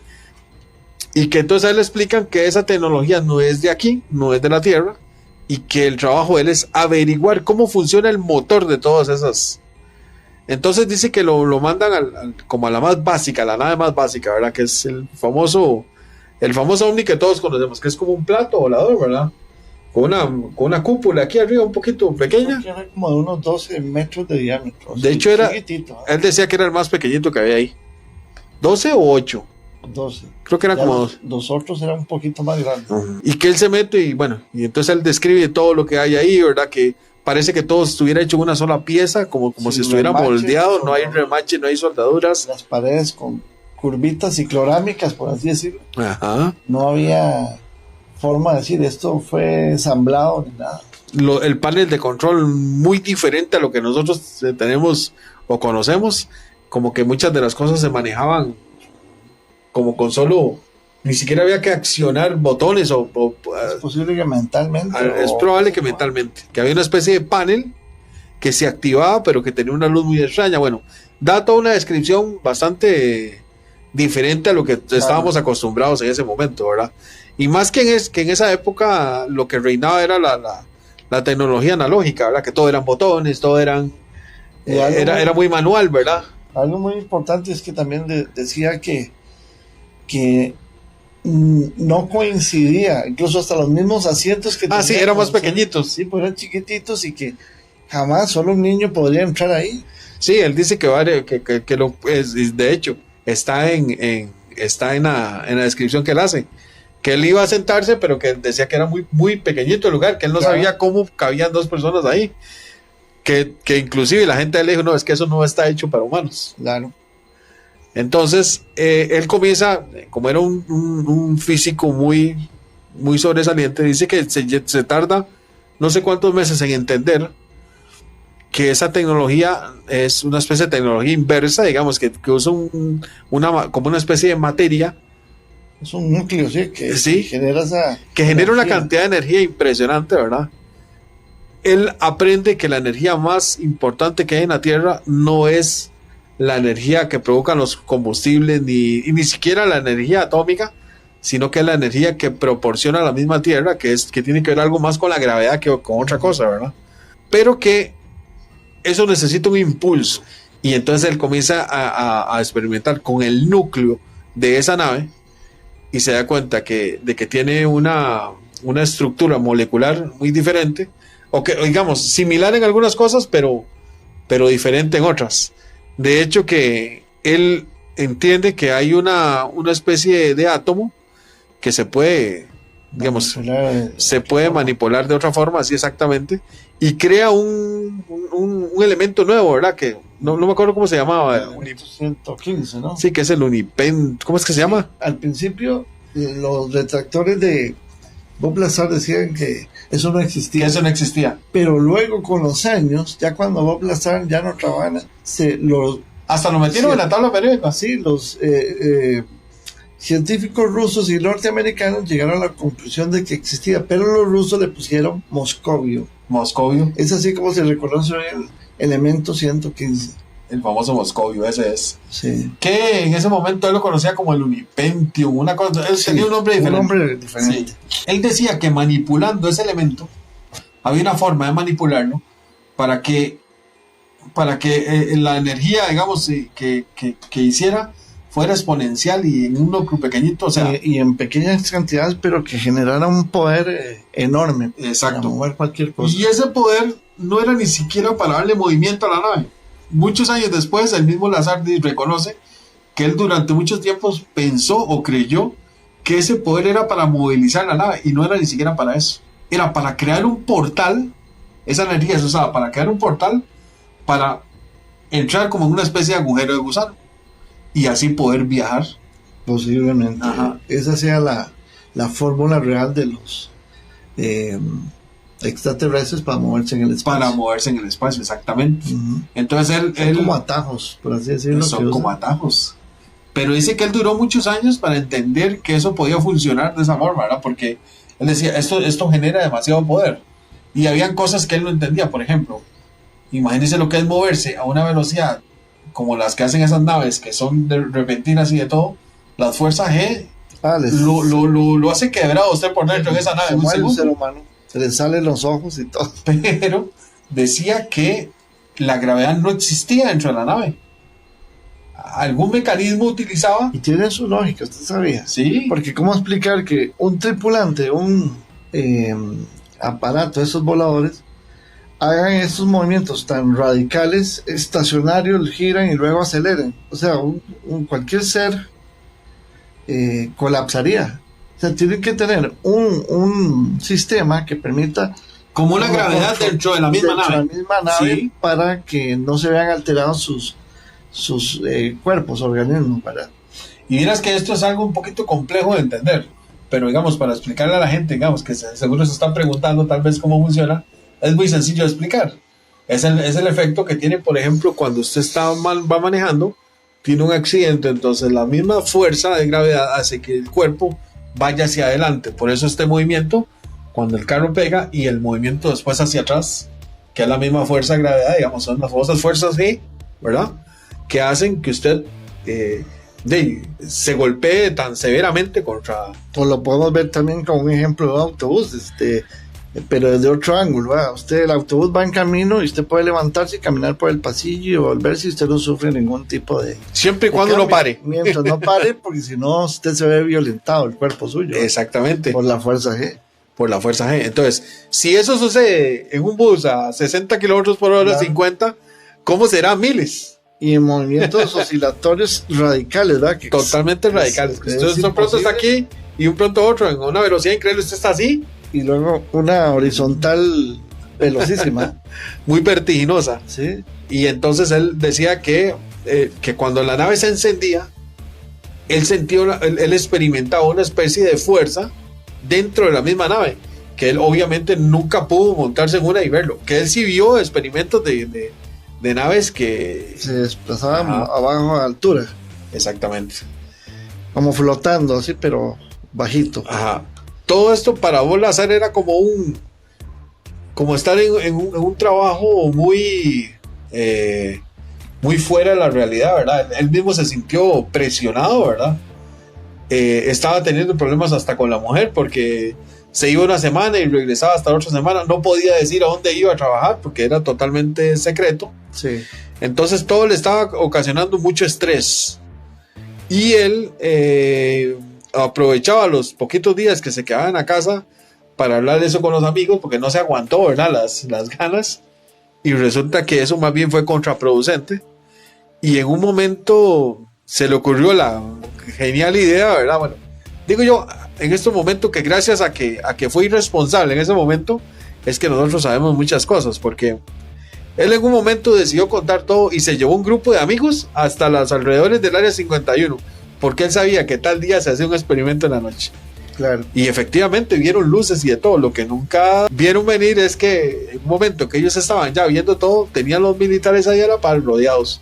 Y que entonces a él le explican que esa tecnología no es de aquí, no es de la Tierra, y que el trabajo de él es averiguar cómo funciona el motor de todas esas. Entonces dice que lo mandan como a la más básica, la nave más básica, ¿verdad? Que es el famoso ovni que todos conocemos, que es como un plato volador, ¿verdad? Con una cúpula aquí arriba un poquito pequeña. Creo que era como de unos 12 metros de diámetro. De hecho él decía que era el más pequeñito que había ahí. 12 o 8. 12. Creo que eran como 2. Los otros eran un poquito más grandes. Y que él se mete y entonces él describe todo lo que hay ahí, ¿verdad? Que parece que todo estuviera hecho en una sola pieza, como si estuviera moldeado, no hay remache, no hay soldaduras. Las paredes con curvitas ciclorámicas, por así decirlo. Ajá. No había forma de decir esto fue ensamblado ni nada. El panel de control muy diferente a lo que nosotros tenemos o conocemos, como que muchas de las cosas se manejaban como con solo, ni siquiera había que accionar botones es posible que mentalmente. Es probable que mentalmente, que había una especie de panel que se activaba pero que tenía una luz muy extraña. Bueno, da toda una descripción bastante diferente a lo que estábamos acostumbrados en ese momento, ¿verdad? Y más que en esa época lo que reinaba era la tecnología analógica, ¿verdad? Que todo eran botones, todo era muy manual, ¿verdad? Algo muy importante es que también decía que no coincidía, incluso hasta los mismos asientos que sí, eran más pequeñitos. Sí, pues eran chiquititos y que jamás solo un niño podría entrar ahí. Sí, él dice que de hecho está en la descripción que él hace, que él iba a sentarse, pero que decía que era muy, muy pequeñito el lugar, que él no sabía cómo cabían 2 personas ahí, que inclusive la gente le dijo, no, es que eso no está hecho para humanos. Claro. Entonces, él comienza, como era un físico muy, muy sobresaliente, dice que se tarda no sé cuántos meses en entender que esa tecnología es una especie de tecnología inversa, digamos, que usa como una especie de materia. Es un núcleo, que genera una cantidad de energía impresionante, ¿verdad? Él aprende que la energía más importante que hay en la Tierra no es la energía que provocan los combustibles, ni siquiera la energía atómica, sino que es la energía que proporciona la misma Tierra, que tiene que ver algo más con la gravedad que con otra cosa, ¿verdad? Pero que eso necesita un impulso, y entonces él comienza a experimentar con el núcleo de esa nave y se da cuenta de que tiene una estructura molecular muy diferente, o que digamos similar en algunas cosas, pero diferente en otras. De hecho, que él entiende que hay una especie de átomo que se puede, digamos, manipular de otra forma, así exactamente, y crea un elemento nuevo, ¿verdad? Que no me acuerdo cómo se llamaba. El 115, ¿no? Sí, que es el Unipen. ¿Cómo es que se llama? Al principio, los detractores de Bob Lazar decían que eso no existía. Pero luego, con los años, ya cuando Bob Lazar ya no trabaja, hasta lo metieron en la tabla periódica. Sí, los científicos rusos y norteamericanos llegaron a la conclusión de que existía, pero los rusos le pusieron Moscovio. Es así como se reconoce el elemento 115. El famoso Moscovio, ese es. Sí. Que en ese momento él lo conocía como el Unipentium, una cosa. Él tenía un nombre diferente. Sí. Él decía que manipulando ese elemento, había una forma de manipularlo para que la energía, digamos, que hiciera fuera exponencial y en un núcleo pequeñito, o sea, y en pequeñas cantidades, pero que generara un poder enorme. Exacto. Para mover cualquier cosa. Y ese poder no era ni siquiera para darle movimiento a la nave. Muchos años después, el mismo Lazar reconoce que él durante muchos tiempos pensó o creyó que ese poder era para movilizar la nave, y no era ni siquiera para eso. Era para crear un portal, esa energía se usaba para crear un portal, para entrar como en una especie de agujero de gusano, y así poder viajar. Posiblemente. Ajá. Esa sea la fórmula real de los extraterrestres para moverse en el espacio. Para moverse en el espacio, exactamente. Ujú. Entonces Son él como atajos, por así decirlo. son que como usan. atajos. Pero dice que él duró muchos años para entender que eso podía funcionar de esa forma, ¿verdad? Porque él decía, esto genera demasiado poder. Y habían cosas que él no entendía. Por ejemplo, imagínense lo que es moverse a una velocidad como las que hacen esas naves, que son repentinas y de todo. Las fuerzas G lo hace quebrado usted por dentro en esa nave se en un muere el ser segundo. humano. Se le salen los ojos y todo. Pero decía que la gravedad no existía dentro de la nave. Algún mecanismo utilizaba. Y tiene su lógica, usted sabía. Sí, Porque ¿cómo explicar que un tripulante, un aparato de esos voladores, hagan estos movimientos tan radicales, estacionarios, giran y luego aceleren? O sea, cualquier ser colapsaría. O sea, tienen que tener un sistema que permita como una gravedad dentro de la misma dentro de nave. la misma nave, Sí. para que no se vean alterados sus cuerpos, organismos, ¿verdad? Y miras que esto es algo un poquito complejo de entender, pero digamos, para explicarle a la gente, digamos, que seguro se están preguntando tal vez cómo funciona, es muy sencillo de explicar. Es el efecto que tiene, por ejemplo, cuando usted va manejando, tiene un accidente, entonces la misma fuerza de gravedad hace que el cuerpo vaya hacia adelante. Por eso este movimiento, cuando el carro pega, y el movimiento después hacia atrás, que es la misma fuerza de gravedad, digamos, son las famosas fuerzas G, ¿verdad? Que hacen que usted se golpee tan severamente contra... O lo podemos ver también como un ejemplo de un autobús, pero desde otro ángulo, ¿verdad? El autobús va en camino y usted puede levantarse y caminar por el pasillo y volverse, y usted no sufre ningún tipo de... Siempre y de cuando no cambio. pare. Mientras no pare, porque si no, usted se ve violentado, el cuerpo suyo. Exactamente. Por la fuerza G. Por la fuerza G. Entonces, si eso sucede en un bus a 60 kilómetros por hora, Claro. 50, ¿cómo será miles? Y en movimientos oscilatorios radicales, ¿verdad? Que Totalmente radicales. es Entonces, un pronto está aquí y un pronto otro, en una velocidad increíble. Usted está así, Y luego una horizontal velocísima. muy vertiginosa. ¿Sí? Y entonces él decía que cuando la nave se encendía, él experimentaba una especie de fuerza dentro de la misma nave, que él obviamente nunca pudo montarse en una y verlo. Que él sí vio experimentos de naves que... Se desplazaba Ajá. abajo a altura, Exactamente. como flotando así, pero bajito. Ajá. Todo esto para vos, Lazar, era como estar en un trabajo muy fuera de la realidad, ¿verdad? Él mismo se sintió presionado, ¿verdad? Estaba teniendo problemas hasta con la mujer, porque se iba una semana y regresaba hasta la otra semana. No podía decir a dónde iba a trabajar porque era totalmente secreto. Sí. Entonces todo le estaba ocasionando mucho estrés. Y él aprovechaba los poquitos días que se quedaban a casa para hablar de eso con los amigos, porque no se aguantó, ¿verdad? Las ganas. Y resulta que eso más bien fue contraproducente. Y en un momento se le ocurrió la genial idea, ¿verdad? Bueno, digo yo, en este momento, que gracias a que fue irresponsable en ese momento, es que nosotros sabemos muchas cosas, porque él en un momento decidió contar todo y se llevó un grupo de amigos hasta los alrededores del área 51, porque él sabía que tal día se hacía un experimento en la noche. Claro. Y efectivamente vieron luces y de todo. Lo que nunca vieron venir es que en un momento que ellos estaban ya viendo todo, tenían los militares ahí a la par, rodeados.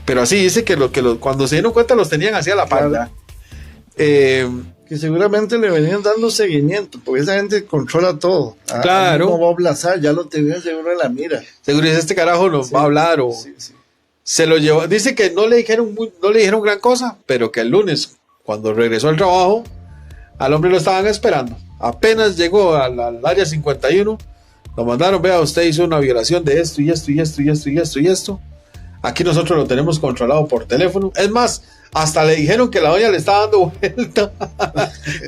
Pero así dice que cuando se dieron cuenta los tenían así a la par. Claro. ¿Verdad? Que seguramente le venían dando seguimiento, porque esa gente controla todo. Claro. No va a Lazar, ya lo tenían seguro en la mira. Seguro dice, este carajo nos Sí, va a hablar o... sí, sí. Se lo llevó. Dice que no le dijeron gran cosa, pero que el lunes, cuando regresó al trabajo, al hombre lo estaban esperando. Apenas llegó al área 51, lo mandaron: vea, usted hizo una violación de esto y esto y esto y esto y esto y esto. Aquí nosotros lo tenemos controlado por teléfono. Es más, hasta le dijeron que la doña le estaba dando vuelta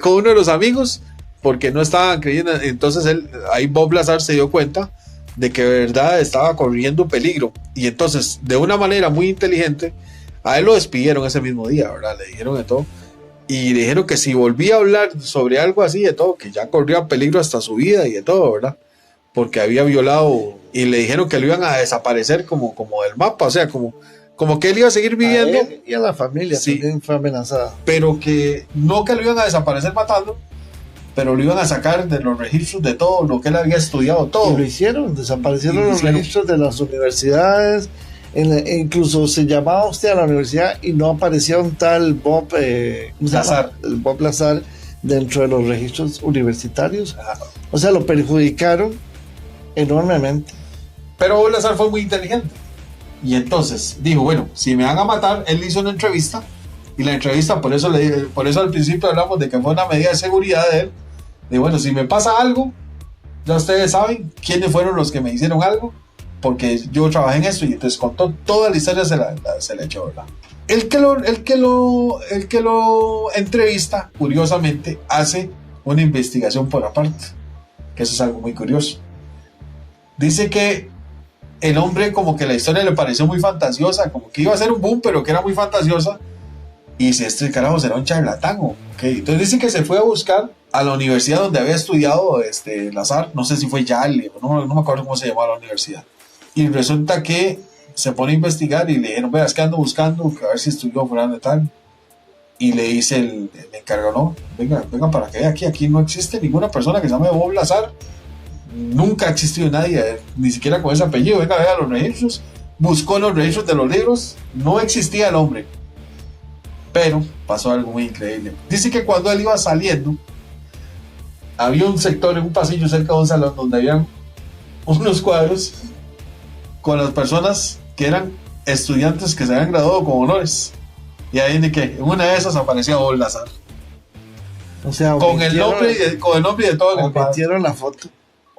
con uno de los amigos, porque no estaban creyendo. Entonces ahí Bob Lazar se dio cuenta de que de verdad estaba corriendo peligro. Y entonces, de una manera muy inteligente, A él lo despidieron ese mismo día, ¿verdad? Le dijeron de todo. Y le dijeron que si volvía a hablar sobre algo así de todo, que ya corría peligro hasta su vida y de todo, ¿verdad? Porque había violado, y le dijeron que lo iban a desaparecer como del mapa, o sea, como que él iba a seguir viviendo. A él y a la familia Sí. también fue amenazada. Pero que no que lo iban a desaparecer matando, pero lo iban a sacar de los registros de todo lo que él había estudiado, todo. Y lo hicieron, desaparecieron Y lo los hicieron. registros de las universidades. Incluso se llamaba usted a la universidad y no aparecía un tal Bob ¿cómo se llama? Lazar. El Bob Lazar dentro de los registros universitarios. Ajá. O sea, lo perjudicaron enormemente. Pero Bob Lazar fue muy inteligente. Y entonces dijo, bueno, si me van a matar, él hizo una entrevista. Y la entrevista, por eso al principio hablamos de que fue una medida de seguridad de él. De bueno, si me pasa algo, ya ustedes saben quiénes fueron los que me hicieron algo, porque yo trabajé en esto. Y entonces contó toda la historia, se la echó, ¿verdad? El que lo entrevista, curiosamente, hace una investigación por aparte, que eso es algo muy curioso. Dice que el hombre, como que la historia le pareció muy fantasiosa, como que iba a ser un boom, pero que era muy fantasiosa. Y dice, este carajo será un charlatán. Okay. Entonces dice que se fue a buscar a la universidad donde había estudiado Lazar, no sé si fue Yale, no me acuerdo cómo se llamaba la universidad. Y resulta que se pone a investigar y le dijeron, vea, es que ando buscando, que a ver si estudió fulano de tal. Y le dice el encargado, no, venga para que vea aquí no existe ninguna persona que se llame Bob Lazar. Nunca ha existido nadie, ni siquiera con ese apellido. Venga, vea los registros. Buscó los registros de los libros, no existía el hombre. Pero pasó algo muy increíble. Dice que cuando él iba saliendo, había un sector en un pasillo cerca de un salón donde habían unos cuadros con las personas que eran estudiantes que se habían graduado con honores. Y ahí de que en una de esas aparecía Bob Lazar. O sea, Con el nombre y de todo. omitieron la foto.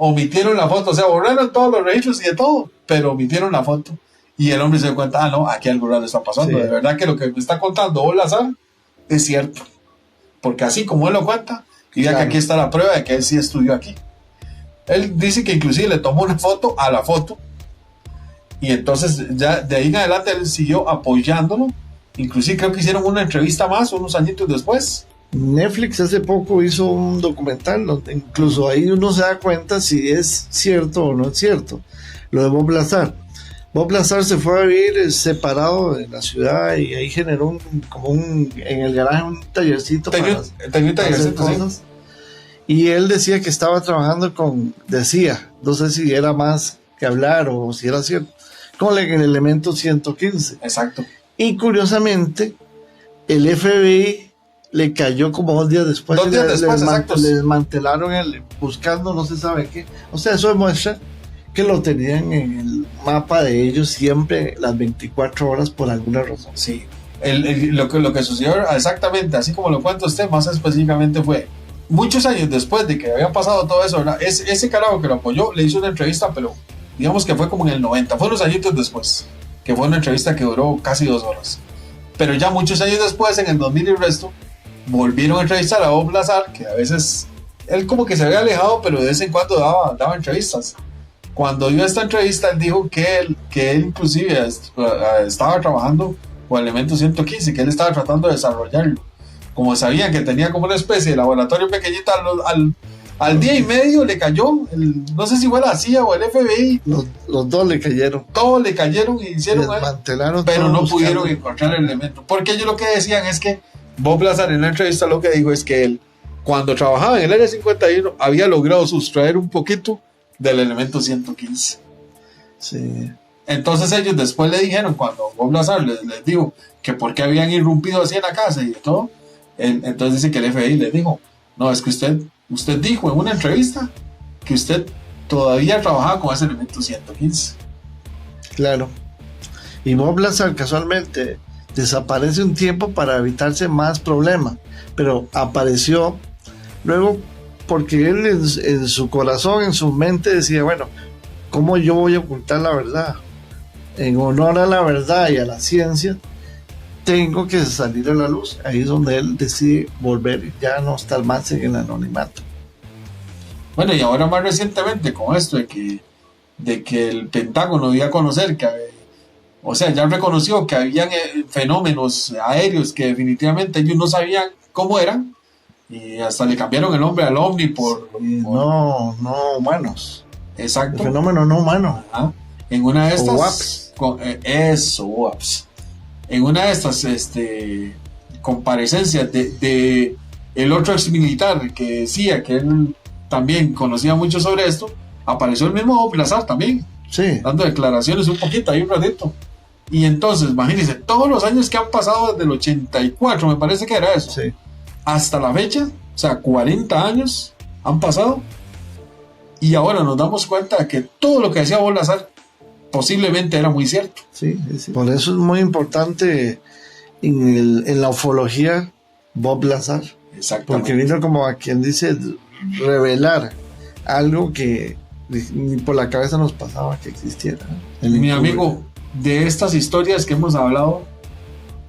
Omitieron la foto, o sea, borraron todos los registros y de todo, pero omitieron la foto. Y el hombre se dio cuenta, no, aquí algo raro está pasando. Sí. De verdad que lo que me está contando Bob Lazar es cierto. Porque así como él lo cuenta, y ya Claro. que aquí está la prueba de que él sí estudió aquí. Él dice que inclusive le tomó una foto a la foto. Y entonces ya de ahí en adelante él siguió apoyándolo. Inclusive creo que hicieron una entrevista más unos añitos después. Netflix hace poco hizo un documental donde incluso ahí uno se da cuenta si es cierto o no es cierto. Lo de Bob Lazar. Bob Lazar se fue a vivir separado de la ciudad y ahí generó en el garaje un tallercito Tenía un para hacer tallercito, sí. cosas. Y él decía que estaba trabajando no sé si era más que hablar o si era cierto, con el elemento 115. Exacto. Y curiosamente, el FBI le cayó como 2 días después. 2 días después, exacto. Le desmantelaron buscando no se sabe qué. O sea, eso demuestra que lo tenían en el mapa de ellos siempre las 24 horas por alguna razón. Sí. Lo que sucedió exactamente, así como lo cuenta usted, más específicamente fue muchos años después de que había pasado todo eso, ¿verdad? Ese carajo que lo apoyó le hizo una entrevista, pero digamos que fue como en el 90, fue unos añitos después, que fue una entrevista que duró casi 2 horas. Pero ya muchos años después, en el 2000 y el resto, volvieron a entrevistar a Bob Lazar, que a veces él como que se había alejado, pero de vez en cuando daba entrevistas. Cuando dio esta entrevista, él dijo que él inclusive estaba trabajando con elemento 115, que él estaba tratando de desarrollarlo. Como sabían que tenía como una especie de laboratorio pequeñito, al día y medio le cayó, no sé si fue la CIA o el FBI, Los dos le cayeron. todos le cayeron y hicieron algo, Desmantelaron pero todo no buscando. pudieron encontrar el elemento. Porque ellos lo que decían es que Bob Lazar en la entrevista lo que dijo es que él, cuando trabajaba en el Área 51, había logrado sustraer un poquito del elemento 115. Sí. Entonces ellos después le dijeron, cuando Bob Lazar les dijo que por qué habían irrumpido así en la casa y de todo, entonces dice que el FBI les dijo, no, es que usted dijo en una entrevista que usted todavía trabajaba con ese elemento 115. Claro. Y Bob Lazar casualmente desaparece un tiempo para evitarse más problemas, pero apareció luego porque él en su corazón, en su mente decía, bueno, ¿cómo yo voy a ocultar la verdad? En honor a la verdad y a la ciencia, tengo que salir a la luz. Ahí es donde él decide volver, ya no estar más en el anonimato. Bueno, y ahora más recientemente con esto de que el Pentágono dio a conocer O sea, ya reconoció que habían fenómenos aéreos que definitivamente ellos no sabían cómo eran y hasta le cambiaron el nombre al OVNI por no humanos. exacto. El fenómeno no humano. Ajá. En una de estas WAPs. WAPs. En una de estas comparecencias de el otro ex militar que decía que él también conocía mucho sobre esto, apareció el mismo Bob Lazar también, Sí. dando declaraciones un poquito, ahí un ratito. Y entonces, imagínense, todos los años que han pasado desde el 84, me parece que era eso, Sí. hasta la fecha, o sea, 40 años han pasado, y ahora nos damos cuenta de que todo lo que decía Bob Lazar posiblemente era muy cierto. Sí, sí. Por eso es muy importante en la ufología Bob Lazar. Exactamente. Porque vino como a quien dice revelar algo que ni por la cabeza nos pasaba que existiera. Mi amigo, de estas historias que hemos hablado,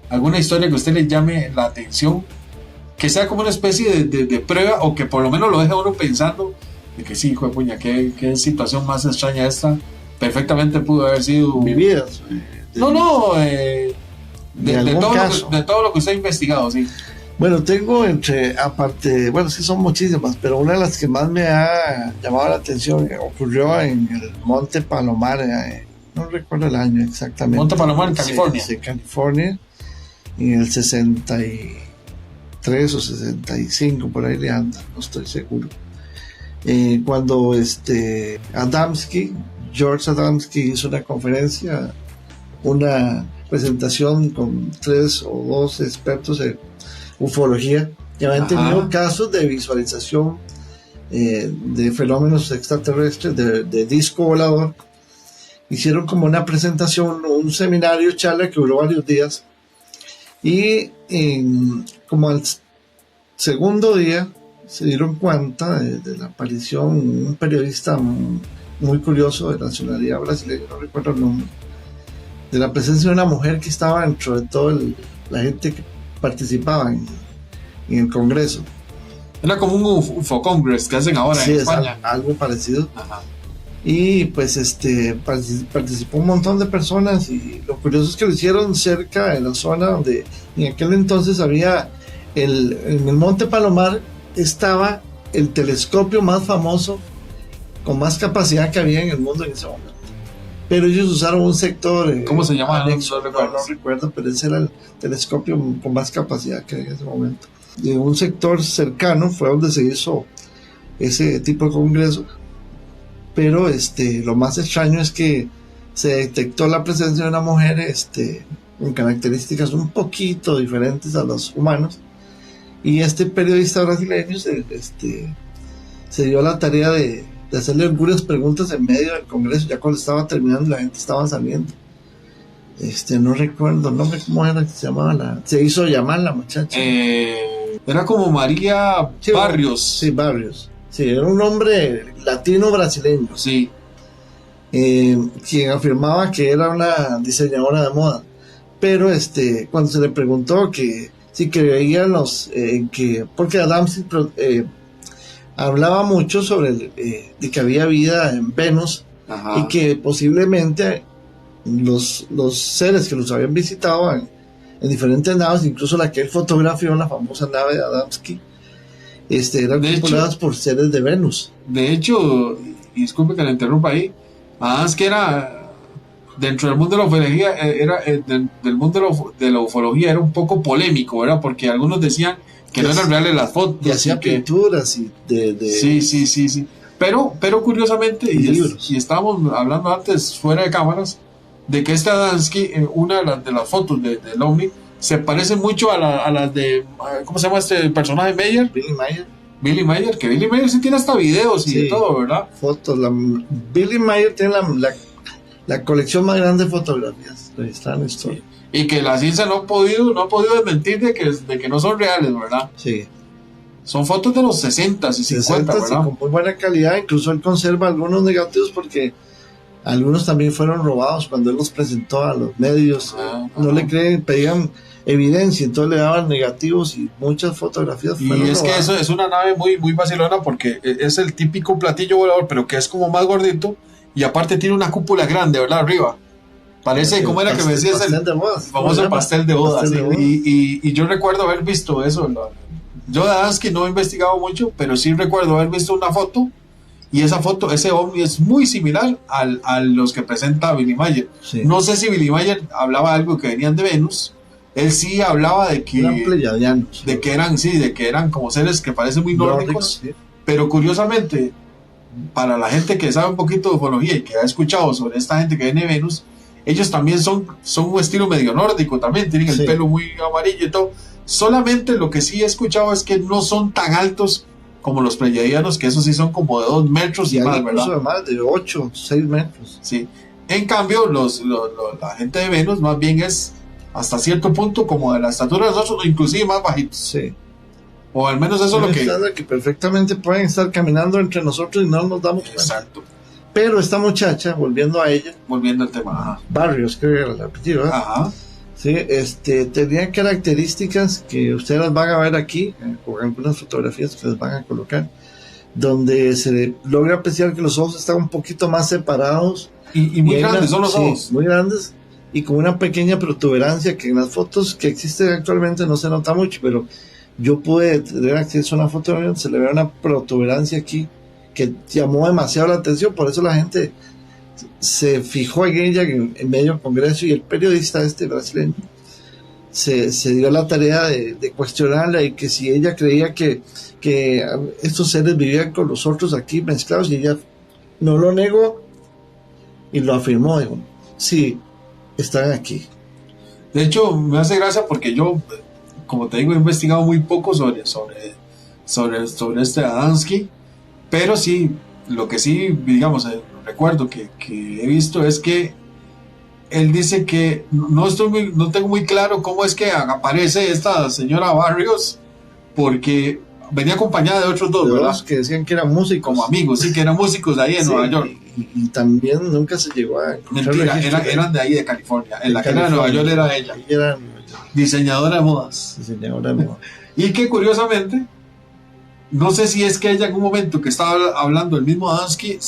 alguna historia que a usted le llame la atención, que sea como una especie de prueba o que por lo menos lo deje a uno pensando de que sí, hijo de puña, qué situación más extraña esta, perfectamente pudo haber sido vividas. de algún caso. De todo lo que usted ha investigado, sí. Bueno, tengo aparte, bueno, sí son muchísimas, pero una de las que más me ha llamado la atención ocurrió en el Monte Palomar, no recuerdo el año exactamente. Monte Palomar en California. Sí, California, en el 63 o 65, por ahí le anda, no estoy seguro. Cuando George Adamski hizo una conferencia, una presentación con 3 o 2 expertos en ufología que habían tenido casos de visualización de fenómenos extraterrestres, de disco volador. Hicieron como una presentación, un seminario, charla que duró varios días, y como al segundo día se dieron cuenta de la aparición un periodista muy curioso de nacionalidad brasileña, no recuerdo el nombre, de la presencia de una mujer que estaba dentro de toda la gente que participaba en el Congreso. Era como un UFO Congress que hacen ahora Sí, en es España. algo parecido. Ajá. Y pues participó un montón de personas, y lo curioso es que lo hicieron cerca de la zona donde en aquel entonces había en el Monte Palomar estaba el telescopio más famoso con más capacidad que había en el mundo en ese momento. Pero ellos usaron un sector. ¿Cómo se llama? Anexo, no recuerdo, pero ese era el telescopio con más capacidad que había en ese momento. Y en un sector cercano fue donde se hizo ese tipo de congreso. Pero lo más extraño es que se detectó la presencia de una mujer con características un poquito diferentes a los humanos. Y este periodista brasileño se dio la tarea de hacerle algunas preguntas en medio del congreso, ya cuando estaba terminando la gente estaba saliendo. No recuerdo el nombre, cómo era que se llamaba se hizo llamar la muchacha. Era como María Barrios. Sí, Barrios. Sí, era un hombre latino brasileño. Sí. Quien afirmaba que era una diseñadora de moda. Pero cuando se le preguntó que sí que veían porque Adamski hablaba mucho sobre de que había vida en Venus. Ajá. Y que posiblemente los seres que los habían visitado en diferentes naves, incluso la que él fotografió, la famosa nave de Adamski, eran tripuladas por seres de Venus. De hecho, y disculpe que le interrumpa ahí, Adamski era, dentro del mundo de la ufología, del mundo de la ufología era un poco polémico, ¿verdad? Porque algunos decían que no eran reales las fotos. Y hacía pinturas y Sí. Pero curiosamente, y estábamos hablando antes fuera de cámaras, de que Adamski, una de las fotos del OVNI, se parece mucho a las de, ¿cómo se llama este personaje Meyer? Billy Mayer, que Billy Mayer sí tiene hasta videos y de todo, ¿verdad? Fotos. Billy Mayer tiene la colección más grande de fotografías registradas en la historia. Y que la ciencia no ha podido desmentir de que no son reales, ¿verdad? Sí. Son fotos de los 60s y 50, ¿verdad? Con muy buena calidad, incluso él conserva algunos negativos porque algunos también fueron robados cuando él los presentó a los medios. No le creen, pedían evidencia, entonces le daban negativos y muchas fotografías fueron robadas. Que eso es una nave muy, muy vacilona porque es el típico platillo volador, pero que es como más gordito y aparte tiene una cúpula grande, ¿verdad? Arriba. Parece, ¿cómo era que me decías? Pastel de bodas. El famoso pastel de bodas. Pastel de bodas. Y yo recuerdo haber visto eso. Yo de Adamski no he investigado mucho, pero sí recuerdo haber visto una foto. Y esa foto, ese ovni es muy similar a los que presenta Billy Mayer. Sí. No sé si Billy Mayer hablaba algo que venían de Venus. Él sí hablaba de Eran pleyadianos. de que eran como seres que parecen muy nórdicos. Sí. Pero curiosamente, para la gente que sabe un poquito de ufología y que ha escuchado sobre esta gente que viene de Venus, ellos también son un estilo medio nórdico, también tienen el Sí. pelo muy amarillo y todo. Solamente lo que sí he escuchado es que no son tan altos como los pleyadianos, que esos sí son como de 2 metros y Y hay más, incluso ¿verdad? de más de 8, 6 metros. Sí. En cambio, la gente de Venus más bien es hasta cierto punto como de la estatura de nosotros, o inclusive más bajitos. Sí. O al menos eso es lo que... Que perfectamente pueden estar caminando entre nosotros y no nos damos cuenta. Exacto. Pero esta muchacha, volviendo a ella, Volviendo al tema. Ajá. Barrios, creo que era el apellido, ¿verdad? Ajá. Sí, tenía características que ustedes las van a ver aquí, con algunas fotografías que les van a colocar, donde se logra apreciar que los ojos están un poquito más separados. Y muy hay grandes son los sí, ojos. muy grandes, y con una pequeña protuberancia que en las fotos que existen actualmente no se nota mucho, pero yo pude tener acceso a una foto donde se le ve una protuberancia aquí que llamó demasiado la atención, por eso la gente se fijó en ella en medio congreso, y el periodista brasileño se dio la tarea de cuestionarla, y que si ella creía que estos seres vivían con los otros aquí mezclados, y ella no lo negó y lo afirmó. Digo, sí, están aquí. De hecho, me hace gracia porque yo, como te digo, he investigado muy poco sobre este Adamski, pero sí, lo que sí, digamos, recuerdo que he visto es que él dice que no tengo muy claro cómo es que aparece esta señora Barrios, porque venía acompañada de otros dos, De ¿verdad? los que decían que eran músicos. Como amigos, sí, que eran músicos de ahí en Sí, Nueva York. y también nunca se llegó a encontrar Mentira, registro de- eran de ahí, de California. En la que era de California. Nueva York era ella, Ella era de Nueva York, diseñadora de modas. diseñadora de moda. Y que curiosamente, no sé si es que ella en un momento que estaba hablando el mismo Adamski,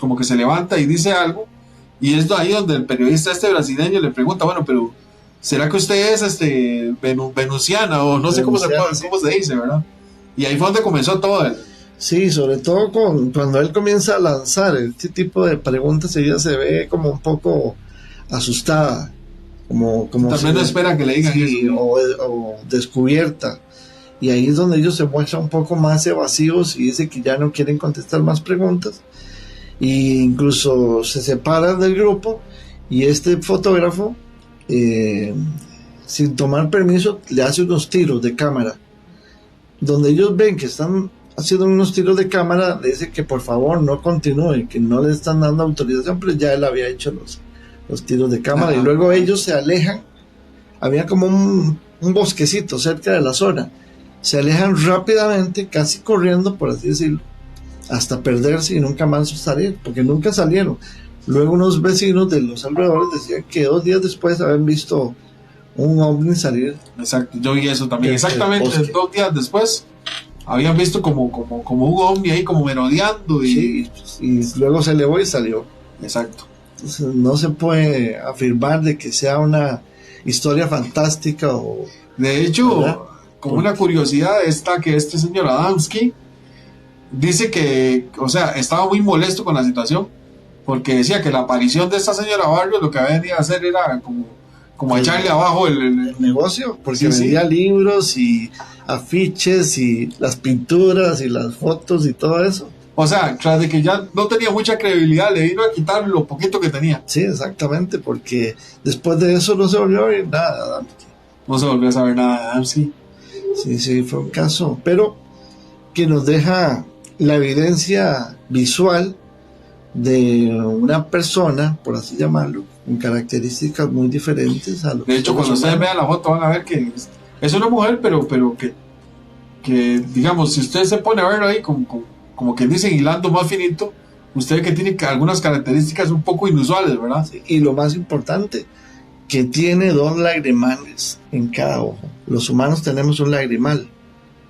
como que se levanta y dice algo, y es ahí donde el periodista brasileño le pregunta, bueno, pero ¿será que usted es venusiana? O no sé Venusiana, sí. cómo se dice, ¿verdad? Y ahí fue donde comenzó todo el... Sí, sobre todo cuando él comienza a lanzar este tipo de preguntas, ella se ve como un poco asustada, como También no espera que le digan sí, eso. o descubierta. Y ahí es donde ellos se muestran un poco más evasivos y dice que ya no quieren contestar más preguntas. E incluso se separan del grupo, y este fotógrafo, sin tomar permiso, le hace unos tiros de cámara. Donde ellos ven que están haciendo unos tiros de cámara, le dice que por favor no continúe, que no le están dando autorización, pero ya él había hecho los tiros de cámara. Ajá. Y luego ellos se alejan. Había como un bosquecito cerca de la zona. Se alejan rápidamente, casi corriendo, por así decirlo, hasta perderse y nunca más salir, porque nunca salieron. Luego unos vecinos de los alrededores decían que 2 días después habían visto un ovni salir. Exacto, yo vi eso también. Del Exactamente, bosque. 2 días después, habían visto como un ovni ahí como merodeando. Y luego se elevó y salió. Exacto. Entonces, no se puede afirmar de que sea una historia fantástica o... De hecho, ¿verdad? como una curiosidad está que este señor Adamski dice que, o sea, estaba muy molesto con la situación, porque decía que la aparición de esta señora Barrios lo que venía a hacer era como Sí. echarle abajo el negocio, porque Sí, sí. vendía libros y afiches y las pinturas y las fotos y todo eso. O sea, tras de que ya no tenía mucha credibilidad, le vino a quitar lo poquito que tenía. Sí, exactamente, porque después de eso no se volvió a ver nada. No se volvió a saber nada de Adamski. Sí, fue un caso, pero que nos deja la evidencia visual de una persona, por así llamarlo, con características muy diferentes a lo De hecho, cuando ustedes vean la foto van a ver que es una mujer, pero que digamos, si usted se pone a verlo ahí como que dicen hilando más finito, usted ve que tiene algunas características un poco inusuales, ¿verdad? Y lo más importante, que tiene 2 lagrimales en cada ojo. Los humanos tenemos un lagrimal,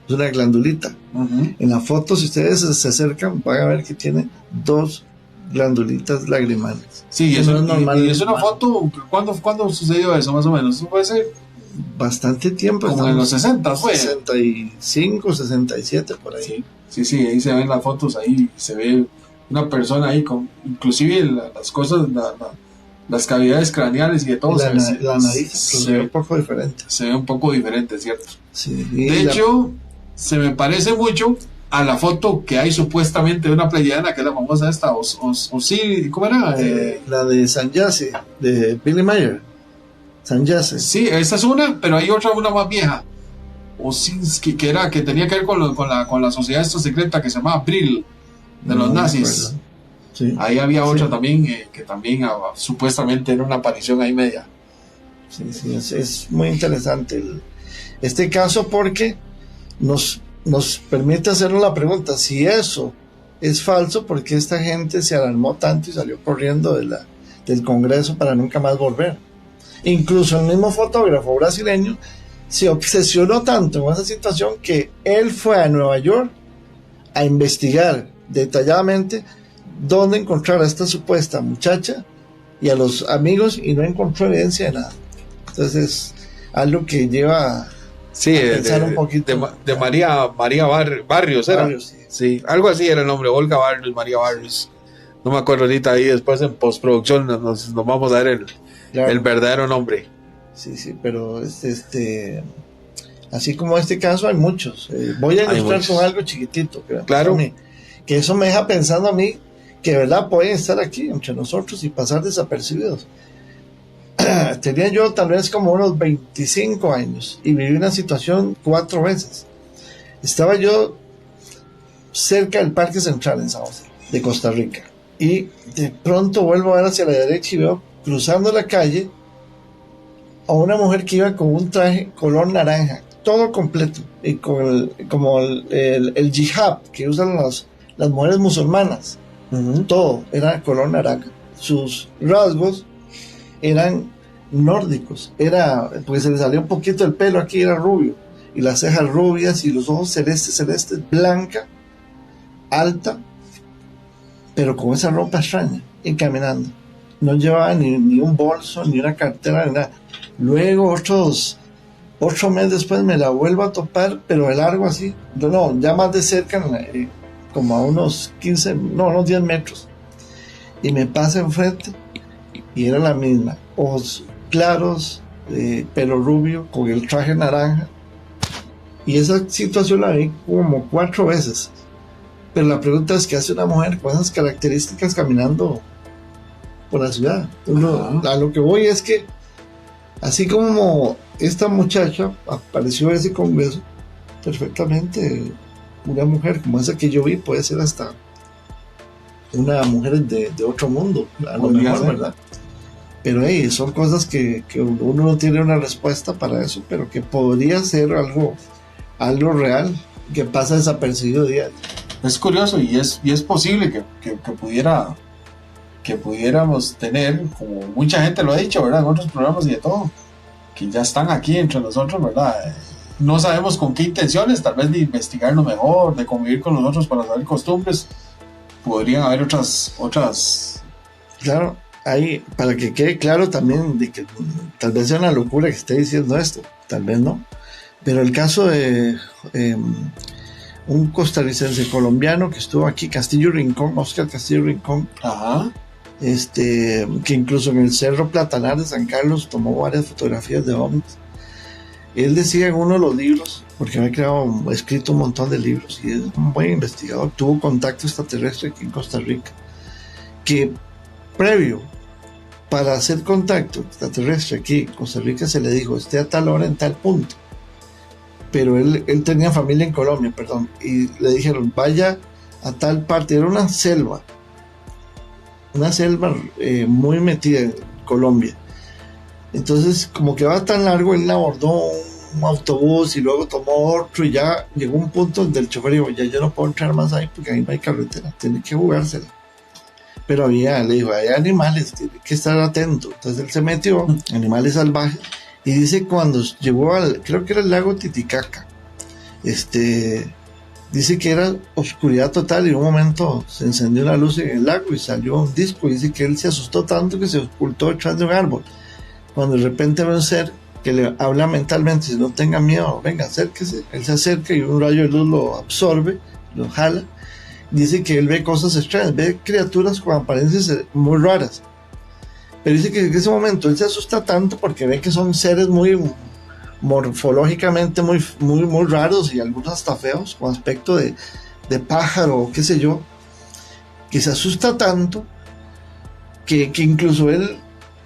es una glandulita. Ujú. En la foto, si ustedes se acercan, van a ver que tiene 2 glandulitas lagrimales. Sí, Que eso, no es normal. y es una foto. ¿Cuándo sucedió eso, más o menos? Eso puede ser Bastante tiempo. como en los 60, fue. 65, 67, por ahí. Sí, ahí se ven las fotos, ahí se ve una persona ahí con, inclusive las cosas, las cavidades craneales y de todo. La se nariz se ve ve un poco diferente. se ve un poco diferente, ¿cierto? Sí, y De hecho, se me parece mucho a la foto que hay supuestamente de una pleiadiana, que es la famosa esta, o sí, ¿cómo era? la de San Yase, de Billy Mayer. San Yase. Sí, esa es una, pero hay otra, una más vieja. Osinski, que tenía que ver con la sociedad esta secreta que se llamaba Brill, de los No me nazis. acuerdo. Sí. Ahí había otra Sí. también, que también supuestamente era una aparición ahí media. Sí, es muy interesante este caso porque nos permite hacernos la pregunta, si eso es falso, ¿por qué esta gente se alarmó tanto y salió corriendo del Congreso para nunca más volver? Incluso el mismo fotógrafo brasileño se obsesionó tanto en esa situación que él fue a Nueva York a investigar detalladamente dónde encontrar a esta supuesta muchacha y a los amigos, y no encontró evidencia de nada. Entonces es algo que lleva Sí, a pensar un poquito. de María Barrios, ¿era? Varios, sí. Sí, algo así era el nombre, Olga Barrios, María Barrios. No me acuerdo ahorita, ahí después en postproducción nos vamos a dar Claro. el verdadero nombre. Sí, pero así como este caso hay muchos. Voy a Hay ilustrar muchos. con algo chiquitito. Claro. Que eso me deja pensando a mí que de verdad pueden estar aquí entre nosotros y pasar desapercibidos. Tenía yo tal vez como unos 25 años y viví una situación 4 veces. Estaba yo cerca del Parque Central en San José, de Costa Rica, y de pronto vuelvo a ver hacia la derecha y veo cruzando la calle a una mujer que iba con un traje color naranja, todo completo, y con el jihad que usan las mujeres musulmanas. Todo era color naranja. Sus rasgos eran nórdicos, porque se le salió un poquito el pelo aquí, era rubio, y las cejas rubias y los ojos celestes, blanca, alta, pero con esa ropa extraña, y caminando. No llevaba ni un bolso, ni una cartera, ni nada. Luego otro mes después me la vuelvo a topar, pero de largo así, no, ya más de cerca, como a unos 10 metros, y me pasa enfrente y era la misma, ojos claros, pelo rubio, con el traje naranja, y esa situación la vi como 4 veces. Pero la pregunta es, ¿qué hace una mujer con esas características caminando por la ciudad? A lo que voy es que así como esta muchacha apareció en ese congreso, perfectamente una mujer como esa que yo vi puede ser hasta una mujer de otro mundo, a lo Podría mejor, ser. ¿verdad? Pero son cosas que uno no tiene una respuesta para eso, pero que podría ser algo real, que pasa desapercibido diario. Es curioso y es posible que pudiéramos tener, como mucha gente lo ha dicho, ¿verdad? En otros programas y de todo, que ya están aquí entre nosotros, ¿verdad? No sabemos con qué intenciones, tal vez de investigarlo mejor, de convivir con nosotros para saber costumbres. Podrían haber otras. Claro, ahí, para que quede claro también de que tal vez sea una locura que esté diciendo esto, tal vez no, pero el caso de un costarricense colombiano que estuvo aquí, Castillo Rincón, Oscar Castillo Rincón, Ajá. que incluso en el Cerro Platanar de San Carlos tomó varias fotografías de ovnis. Él decía en uno de los libros, porque había escrito un montón de libros y es un buen investigador, tuvo contacto extraterrestre aquí en Costa Rica, que previo para hacer contacto extraterrestre aquí en Costa Rica se le dijo, esté a tal hora en tal punto, pero él tenía familia en Colombia, y le dijeron, vaya a tal parte, era una selva muy metida en Colombia. Entonces, como que va tan largo, él abordó un autobús y luego tomó otro y ya llegó un punto donde el chofer dijo, ya yo no puedo entrar más ahí porque ahí no hay carretera, tiene que jugársela. Pero le dijo, hay animales, tiene que estar atento. Entonces él se metió, animales salvajes, y dice cuando llegó creo que era el lago Titicaca, Dice que era oscuridad total y en un momento se encendió la luz en el lago y salió un disco. Dice que él se asustó tanto que se ocultó detrás de un árbol. Cuando de repente ve un ser que le habla mentalmente, dice: no tenga miedo, venga, acérquese. Él se acerca y un rayo de luz lo absorbe, lo jala. Dice que él ve cosas extrañas, ve criaturas con apariencias muy raras. Pero dice que en ese momento él se asusta tanto porque ve que son seres muy morfológicamente muy raros y algunos hasta feos, con aspecto de pájaro o qué sé yo, que se asusta tanto que incluso él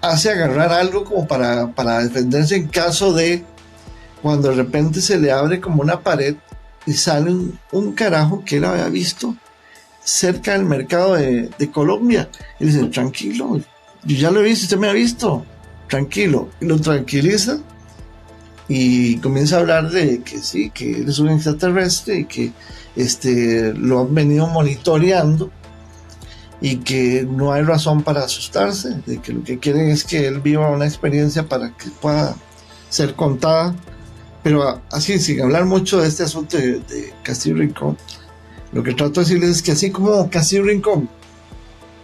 hace agarrar algo como para defenderse en caso de cuando de repente se le abre como una pared y sale un carajo que él había visto cerca del mercado de Colombia. Y dice: tranquilo, yo ya lo he visto, usted me ha visto, tranquilo. Y lo tranquiliza y comienza a hablar de que sí, que él es un extraterrestre y que lo han venido monitoreando y que no hay razón para asustarse, de que lo que quieren es que él viva una experiencia para que pueda ser contada. Pero así, sin hablar mucho de este asunto de Castillo Rincón, lo que trato de decirles es que así como Castillo Rincón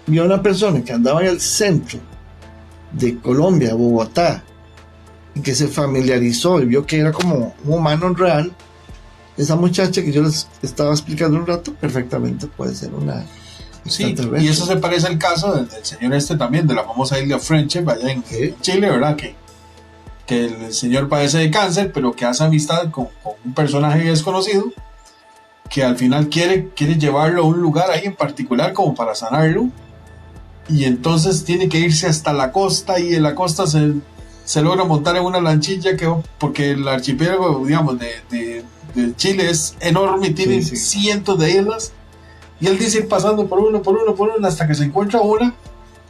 vio a una persona que andaba en el centro de Colombia, Bogotá, y que se familiarizó y vio que era como un humano real, esa muchacha que yo les estaba explicando un rato, perfectamente puede ser una Sí, y eso se parece al caso del señor también, de la famosa isla Friendship allá en Chile, ¿verdad? Que el señor padece de cáncer, pero que hace amistad con un personaje desconocido, que al final quiere llevarlo a un lugar ahí en particular como para sanarlo, y entonces tiene que irse hasta la costa, y en la costa se logra montar en una lanchilla, porque el archipiélago, digamos, de Chile es enorme y tiene cientos de islas, y él dice ir pasando por uno hasta que se encuentra una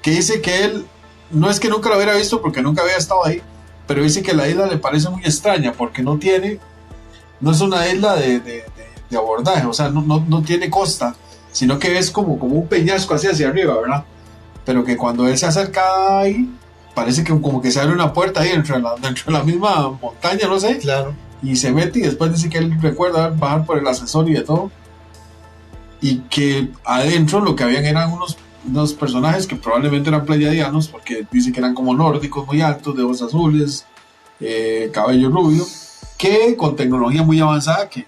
que dice que él, no es que nunca la hubiera visto porque nunca había estado ahí, pero dice que la isla le parece muy extraña porque no es una isla de abordaje, o sea, no tiene costa, sino que es como un peñasco hacia arriba, ¿verdad? Pero que cuando él se acerca ahí, parece que como que se abre una puerta ahí dentro de la misma montaña, no sé. Claro. Y se mete, y después dice que él recuerda bajar por el ascensor y de todo. Y que adentro lo que habían eran unos personajes que probablemente eran pleiadianos, porque dice que eran como nórdicos, muy altos, de ojos azules, cabello rubio, que con tecnología muy avanzada, que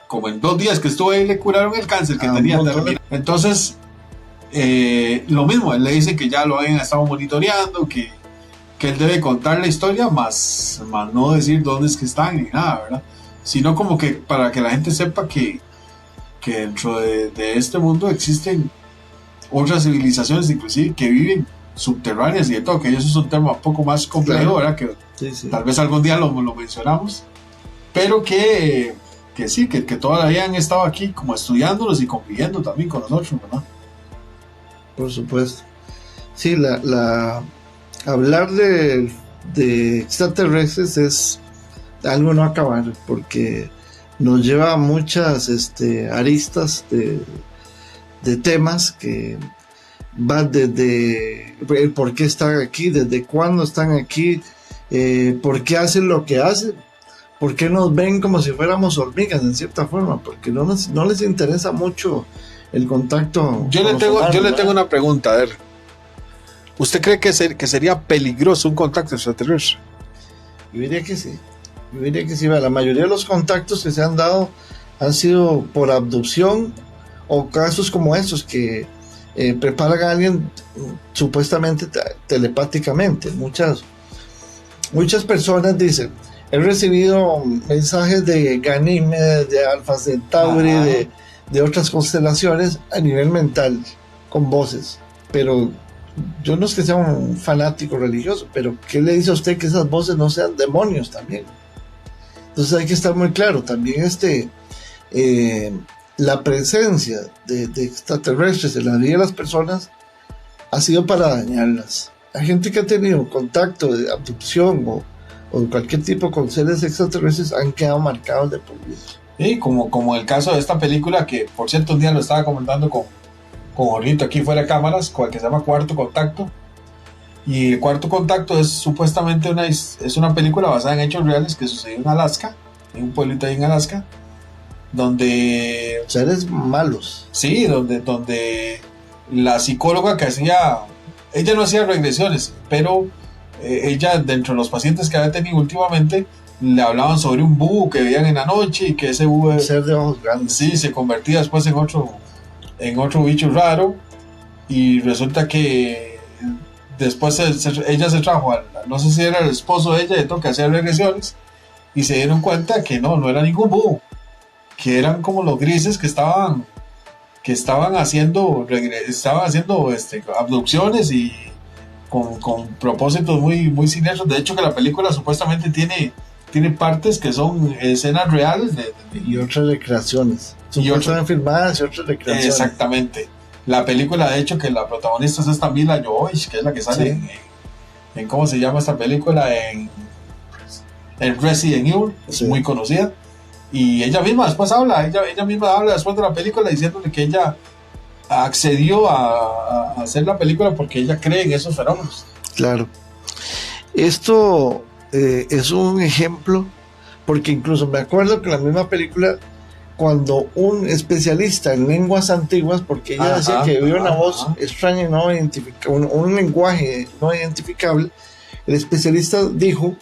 como en 2 días que estuvo ahí le curaron el cáncer que tenía. Entonces, lo mismo, él le dice que ya lo habían estado monitoreando, que él debe contar la historia, más no decir dónde es que están ni nada, ¿verdad? Sino como que para que la gente sepa que dentro de este mundo existen otras civilizaciones, inclusive que viven subterráneas y de todo, que eso es un tema un poco más complejo, ¿verdad? Que tal vez algún día lo mencionamos, pero que sí, que todavía han estado aquí como estudiándolos y conviviendo también con nosotros, ¿verdad? Por supuesto. Sí, hablar de extraterrestres es algo no acabar, porque nos lleva a muchas aristas de temas que van desde el por qué están aquí, desde cuándo están aquí, por qué hacen lo que hacen, por qué nos ven como si fuéramos hormigas en cierta forma, porque no les interesa mucho el contacto. Yo le tengo una pregunta, a ver. ¿Usted cree que sería peligroso un contacto extraterrestre? Yo diría que sí. La mayoría de los contactos que se han dado han sido por abducción o casos como estos que preparan a alguien supuestamente telepáticamente. Muchas personas dicen: he recibido mensajes de Ganímedes, de Alfa Centauri, de otras constelaciones a nivel mental, con voces. Pero yo no es que sea un fanático religioso, pero ¿qué le dice a usted que esas voces no sean demonios también? Entonces hay que estar muy claro. También la presencia de extraterrestres en la vida de las personas ha sido para dañarlas. Hay gente que ha tenido contacto de abducción o cualquier tipo con seres extraterrestres, han quedado marcados de por vida. Sí, como el caso de esta película, que por cierto un día lo estaba comentando con Jorgito aquí fuera de cámaras, con el que se llama Cuarto Contacto. Y el Cuarto Contacto es supuestamente una película basada en hechos reales que sucedió en Alaska, en un pueblito ahí en Alaska, donde Seres malos. sí, donde la psicóloga que hacía, ella no hacía regresiones, pero ella, dentro de los pacientes que había tenido últimamente, le hablaban sobre un búho que veían en la noche y que ese búho Ser de ojos grandes. sí se convertía después en otro bicho raro, y resulta que después ella se trajo no sé si era el esposo de ella, de todo, que hacía regresiones, y se dieron cuenta que no era ningún búho, que eran como los grises que estaban haciendo abducciones y con propósitos muy, muy siniestros. De hecho, que la película supuestamente tiene partes que son escenas reales Y otras recreaciones. Y Son filmadas y otras recreaciones. exactamente. La película, de hecho, que la protagonista es esta Mila Jovovich, que es la que sale Sí. en ¿cómo se llama esta película? En Resident Evil, es Sí. muy conocida. Y ella misma después ella misma habla después de la película diciéndole que ella accedió a hacer la película porque ella cree en esos fenómenos. Claro. Esto es un ejemplo, porque incluso me acuerdo que en la misma película, cuando un especialista en lenguas antiguas, porque ella decía que había una voz extraña y no identificable, un lenguaje no identificable, el especialista dijo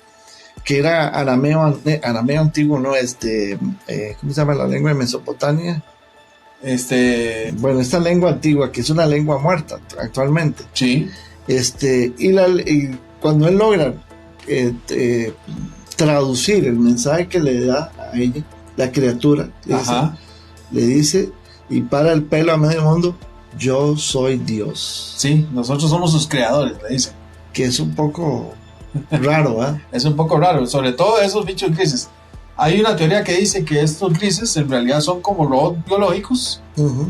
que era arameo antiguo, ¿no? ¿Cómo se llama la lengua de Mesopotamia? Bueno, esta lengua antigua, que es una lengua muerta actualmente. Sí. Y cuando él logra traducir el mensaje que le da a ella, la criatura, le dice, y para el pelo a medio mundo, yo soy Dios. Sí, nosotros somos sus creadores, le dicen. Que es un poco raro, ¿eh? Es un poco raro, sobre todo esos bichos grises. Hay una teoría que dice que estos grises en realidad son como robots biológicos.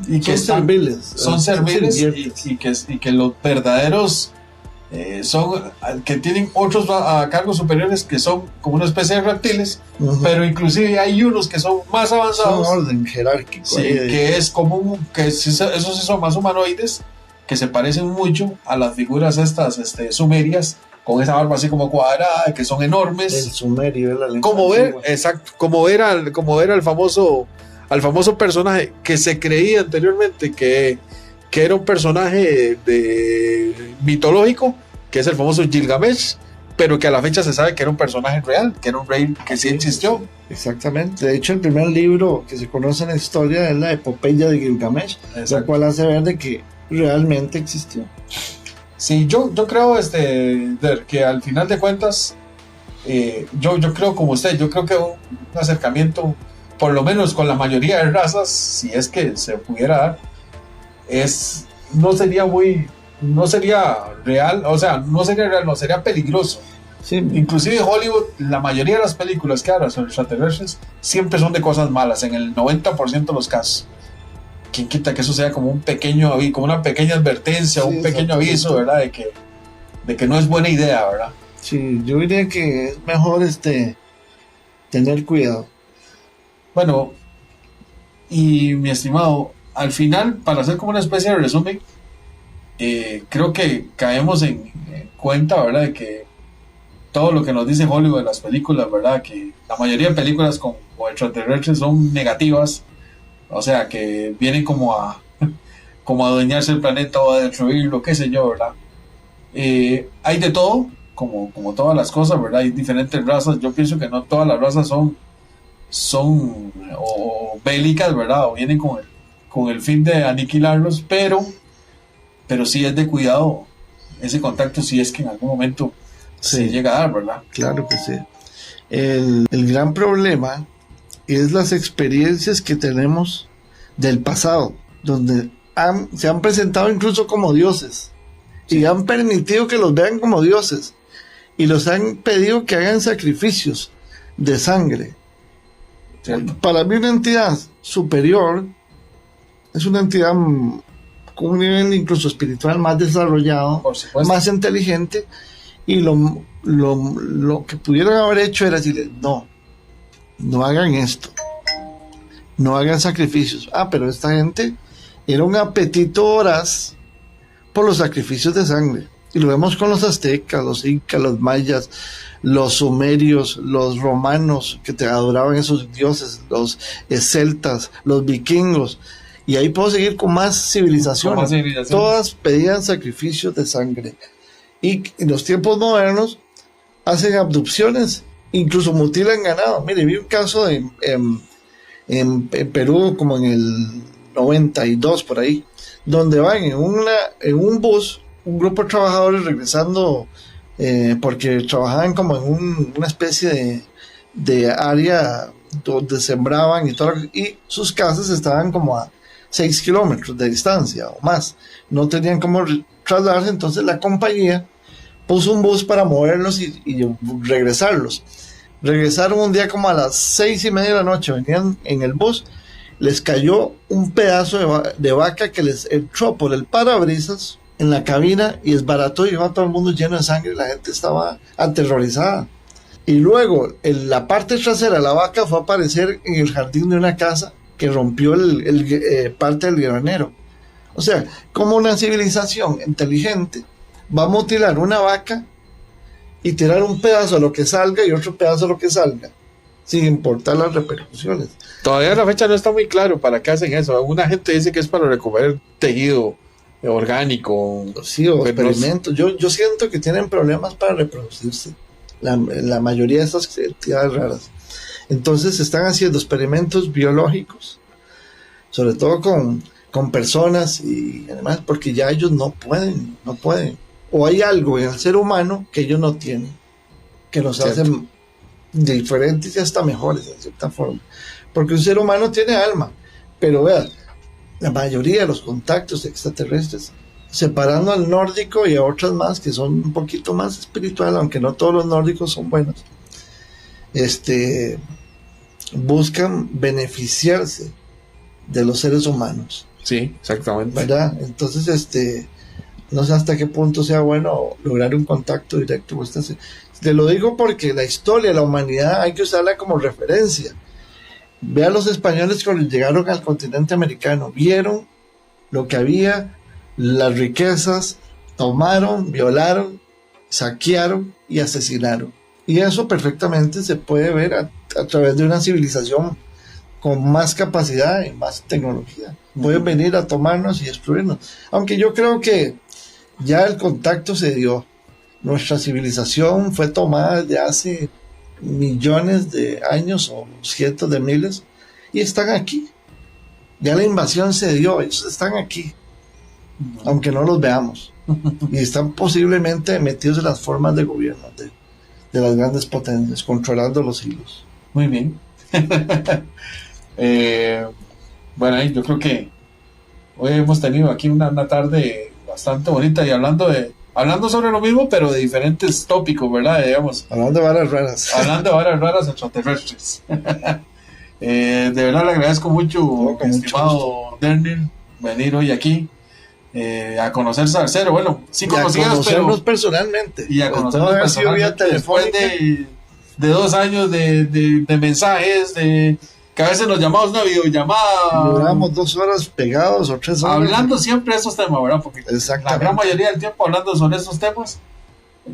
Y que son serviles. Son serviles y que los verdaderos son que tienen otros a cargos superiores que son como una especie de reptiles, pero inclusive hay unos que son más avanzados. Son orden jerárquico. Sí, que es como esos sí son más humanoides, que se parecen mucho a las figuras estas sumerias, con esa barba así como cuadrada, que son enormes. El sumerio, la lengua como ver, antigua. exacto, como ver al famoso personaje que se creía anteriormente que era un personaje mitológico, que es el famoso Gilgamesh, pero que a la fecha se sabe que era un personaje real, que era un rey que sí existió. Exactamente. De hecho, el primer libro que se conoce en la historia es la epopeya de Gilgamesh, la cual hace ver de que realmente existió. Sí, yo creo que al final de cuentas, yo creo como usted, yo creo que un acercamiento, por lo menos con la mayoría de razas, si es que se pudiera dar, no sería real, o sea, no sería real, no sería peligroso. Sí. Inclusive en Hollywood, la mayoría de las películas que hablan sobre extraterrestres siempre son de cosas malas, en el 90% de los casos. ¿Quién quita que eso sea como como una pequeña advertencia, un pequeño aviso, ¿verdad? De que no es buena idea, ¿verdad? Sí, yo diría que es mejor tener cuidado. Bueno, y mi estimado, al final, para hacer como una especie de resumen, creo que caemos en cuenta, ¿verdad? De que todo lo que nos dice Hollywood de las películas, ¿verdad? Que la mayoría de películas con extraterrestres son negativas, o sea, que vienen como a adueñarse el planeta o a destruirlo, qué sé yo, ¿verdad? Hay de todo, como todas las cosas, ¿verdad? Hay diferentes razas. Yo pienso que no todas las razas son o bélicas, ¿verdad? O vienen con el fin de aniquilarlos, pero sí es de cuidado ese contacto si es que en algún momento se llega a dar, ¿verdad? Claro que sí. El gran problema es las experiencias que tenemos del pasado, donde se han presentado incluso como dioses y han permitido que los vean como dioses y los han pedido que hagan sacrificios de sangre. ¿Cierto? Para mí una entidad superior es una entidad con un nivel incluso espiritual más desarrollado, Por supuesto. más inteligente, y lo que pudieron haber hecho era decirle, no hagan esto, no hagan sacrificios. Pero esta gente era un apetito voraz por los sacrificios de sangre. Y lo vemos con los aztecas, los incas, los mayas, los sumerios, los romanos que te adoraban esos dioses, los celtas, los vikingos. Y ahí puedo seguir con más civilizaciones. Con más civilizaciones. Todas pedían sacrificios de sangre. Y en los tiempos modernos hacen abducciones, incluso mutilan ganado. Mire, vi un caso en Perú como en el 92 por ahí, donde van en un bus, un grupo de trabajadores regresando, porque trabajaban como en una especie de área donde sembraban y todo, y sus casas estaban como a 6 kilómetros de distancia o más, no tenían cómo trasladarse, entonces la compañía puso un bus para moverlos y regresarlos. Regresaron un día como a las 6:30 de la noche, venían en el bus, les cayó un pedazo de vaca que les entró por el parabrisas en la cabina y desbarató y dejó a todo el mundo lleno de sangre. La gente estaba aterrorizada. Y luego, en la parte trasera de la vaca fue a aparecer en el jardín de una casa que rompió parte del granero. O sea, como una civilización inteligente va a mutilar una vaca y tirar un pedazo a lo que salga y otro pedazo a lo que salga, sin importar las repercusiones. Todavía la fecha no está muy claro para qué hacen eso. Alguna gente dice que es para recuperar tejido orgánico. Sí, o experimentos. Yo siento que tienen problemas para reproducirse, la mayoría de estas entidades raras. Entonces están haciendo experimentos biológicos, sobre todo con personas y además porque ya ellos no pueden. O hay algo en el ser humano que ellos no tienen, que nos hacen diferentes y hasta mejores de cierta forma. Porque un ser humano tiene alma, pero vean, la mayoría de los contactos extraterrestres, separando al nórdico y a otras más que son un poquito más espiritual, aunque no todos los nórdicos son buenos, buscan beneficiarse de los seres humanos. Sí, exactamente. ¿Verdad? Entonces, no sé hasta qué punto sea bueno lograr un contacto directo. Te lo digo porque la historia de la humanidad hay que usarla como referencia. Vean los españoles cuando llegaron al continente americano, vieron lo que había, las riquezas, tomaron, violaron, saquearon y asesinaron. Y eso perfectamente se puede ver a través de una civilización con más capacidad y más tecnología. Pueden venir a tomarnos y destruirnos. Aunque yo creo que ya el contacto se dio. Nuestra civilización fue tomada desde hace millones de años o cientos de miles y están aquí. Ya la invasión se dio, ellos están aquí, aunque no los veamos. Y están posiblemente metidos en las formas de gobierno de las grandes potencias, controlando los hilos. Muy bien. Bueno, yo creo que hoy hemos tenido aquí una tarde bastante bonita y hablando sobre lo mismo, pero de diferentes tópicos, ¿verdad? Digamos. Hablando de varas raras. Hablando de varas raras extraterrestres. De verdad le agradezco mucho, estimado Dernier, venir hoy aquí a conocer Salcero. Bueno, sí conocíamos, pero personalmente. Y a conocernos personalmente después de 2 años de mensajes, que a veces nos llamamos una videollamada. Duramos 2 horas pegados o 3 horas. Hablando siempre de esos temas, ¿verdad? Porque la gran mayoría del tiempo hablando sobre esos temas,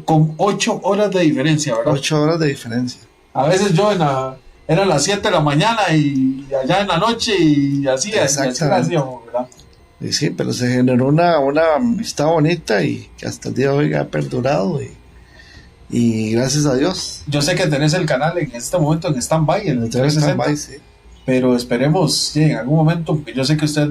con 8 horas de diferencia, ¿verdad? 8 horas de diferencia. A veces yo eran las 7 de la mañana y allá en la noche y así hacíamos, ¿verdad? Y sí, pero se generó una amistad bonita y que hasta el día de hoy ha perdurado y gracias a Dios. Yo sé que tenés el canal en este momento en stand-by, en el 360, sí. Pero esperemos, sí, en algún momento, yo sé que usted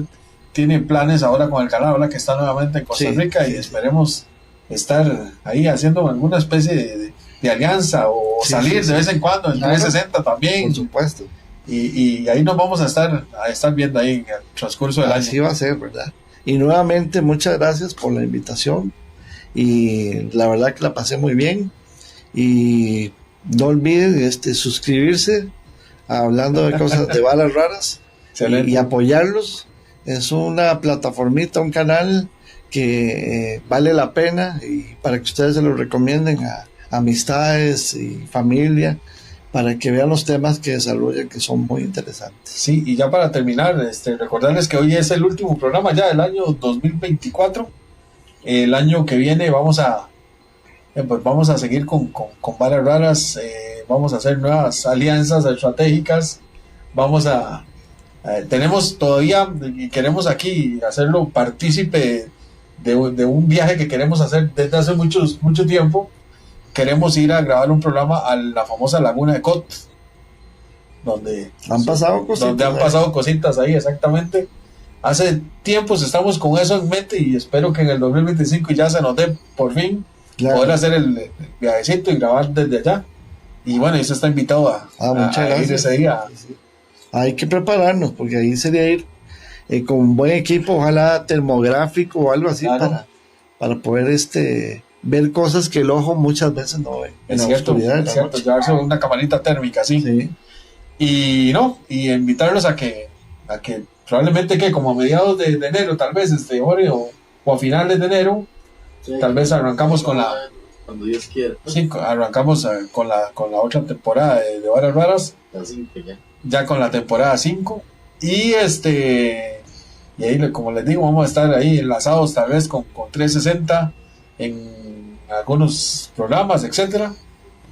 tiene planes ahora con el canal, ahora que está nuevamente en Costa Rica, y esperemos estar ahí haciendo alguna especie de alianza o salir de vez en cuando en 360 también. Por supuesto. Y ahí nos vamos a estar viendo ahí en el transcurso del año. Así va a ser, ¿verdad? Y nuevamente muchas gracias por la invitación y la verdad que la pasé muy bien y no olviden suscribirse a Hablando de Cosas de Varas Raras y apoyarlos. Es una plataformita, un canal que vale la pena y para que ustedes se lo recomienden a amistades y familia para que vean los temas que desarrollan, que son muy interesantes. Sí, y ya para terminar, recordarles que hoy es el último programa ya del año 2024. El año que viene vamos a seguir con varas raras, vamos a hacer nuevas alianzas estratégicas, tenemos todavía, y queremos aquí hacerlo partícipe de un viaje que queremos hacer desde hace mucho tiempo. Queremos ir a grabar un programa a la famosa Laguna de Cot, donde han pasado cositas ahí, exactamente. Hace tiempos estamos con eso en mente y espero que en el 2025 ya se nos dé por fin poder hacer el viajecito y grabar desde allá. Y bueno, eso está invitado a ir ese día. Hay que prepararnos, porque ahí sería ir con un buen equipo, ojalá termográfico o algo así, claro, para poder ver cosas que el ojo muchas veces no ve. Es cierto, llevarse una camarita térmica, sí. Y invitarlos a que probablemente como a mediados de enero, tal vez, o a finales de enero, sí, tal vez arrancamos con la... Cuando Dios quiera. Sí, arrancamos con la otra temporada de Varas Raras. La 5 ya. Ya con la temporada 5. Y ahí, como les digo, vamos a estar ahí enlazados tal vez con 360 en algunos programas, etcétera.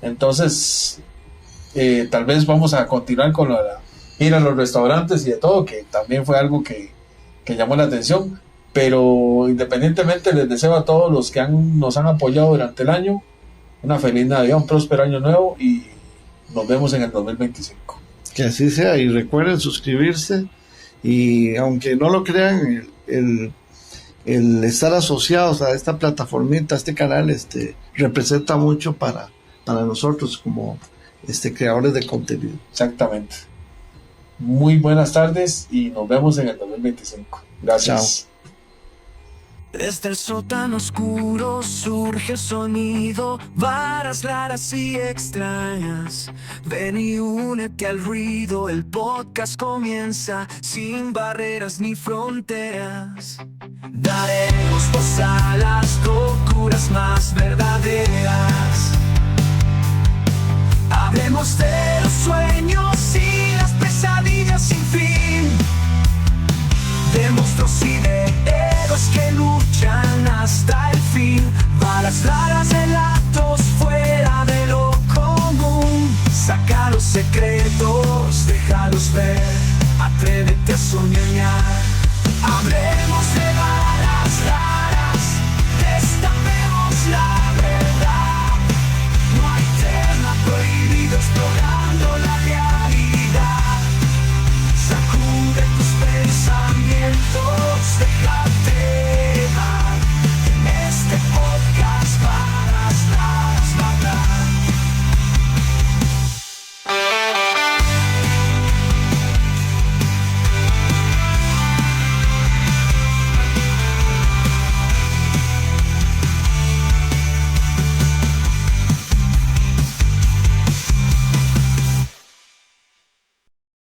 Entonces, tal vez vamos a continuar con ir a los restaurantes y de todo, que también fue algo que llamó la atención. Pero independientemente, les deseo a todos los que nos han apoyado durante el año una feliz Navidad, un próspero año nuevo y nos vemos en el 2025. Que así sea, y recuerden suscribirse, y aunque no lo crean, el estar asociados a esta plataformita, a este canal, representa mucho para nosotros como creadores de contenido. Exactamente. Muy buenas tardes y nos vemos en el 2025. Gracias. Chao. Desde el sótano oscuro surge el sonido, varas raras y extrañas. Ven y únete al ruido, el podcast comienza sin barreras ni fronteras. Daremos voz a las locuras más verdaderas. Hablemos de los sueños y las pesadillas sin fin, de monstruos y de héroes que luchan hasta el fin. Varas raras, relatos fuera de lo común. Saca los secretos, déjalos ver, atrévete a soñar. Hablemos de varas raras, destapémoslas.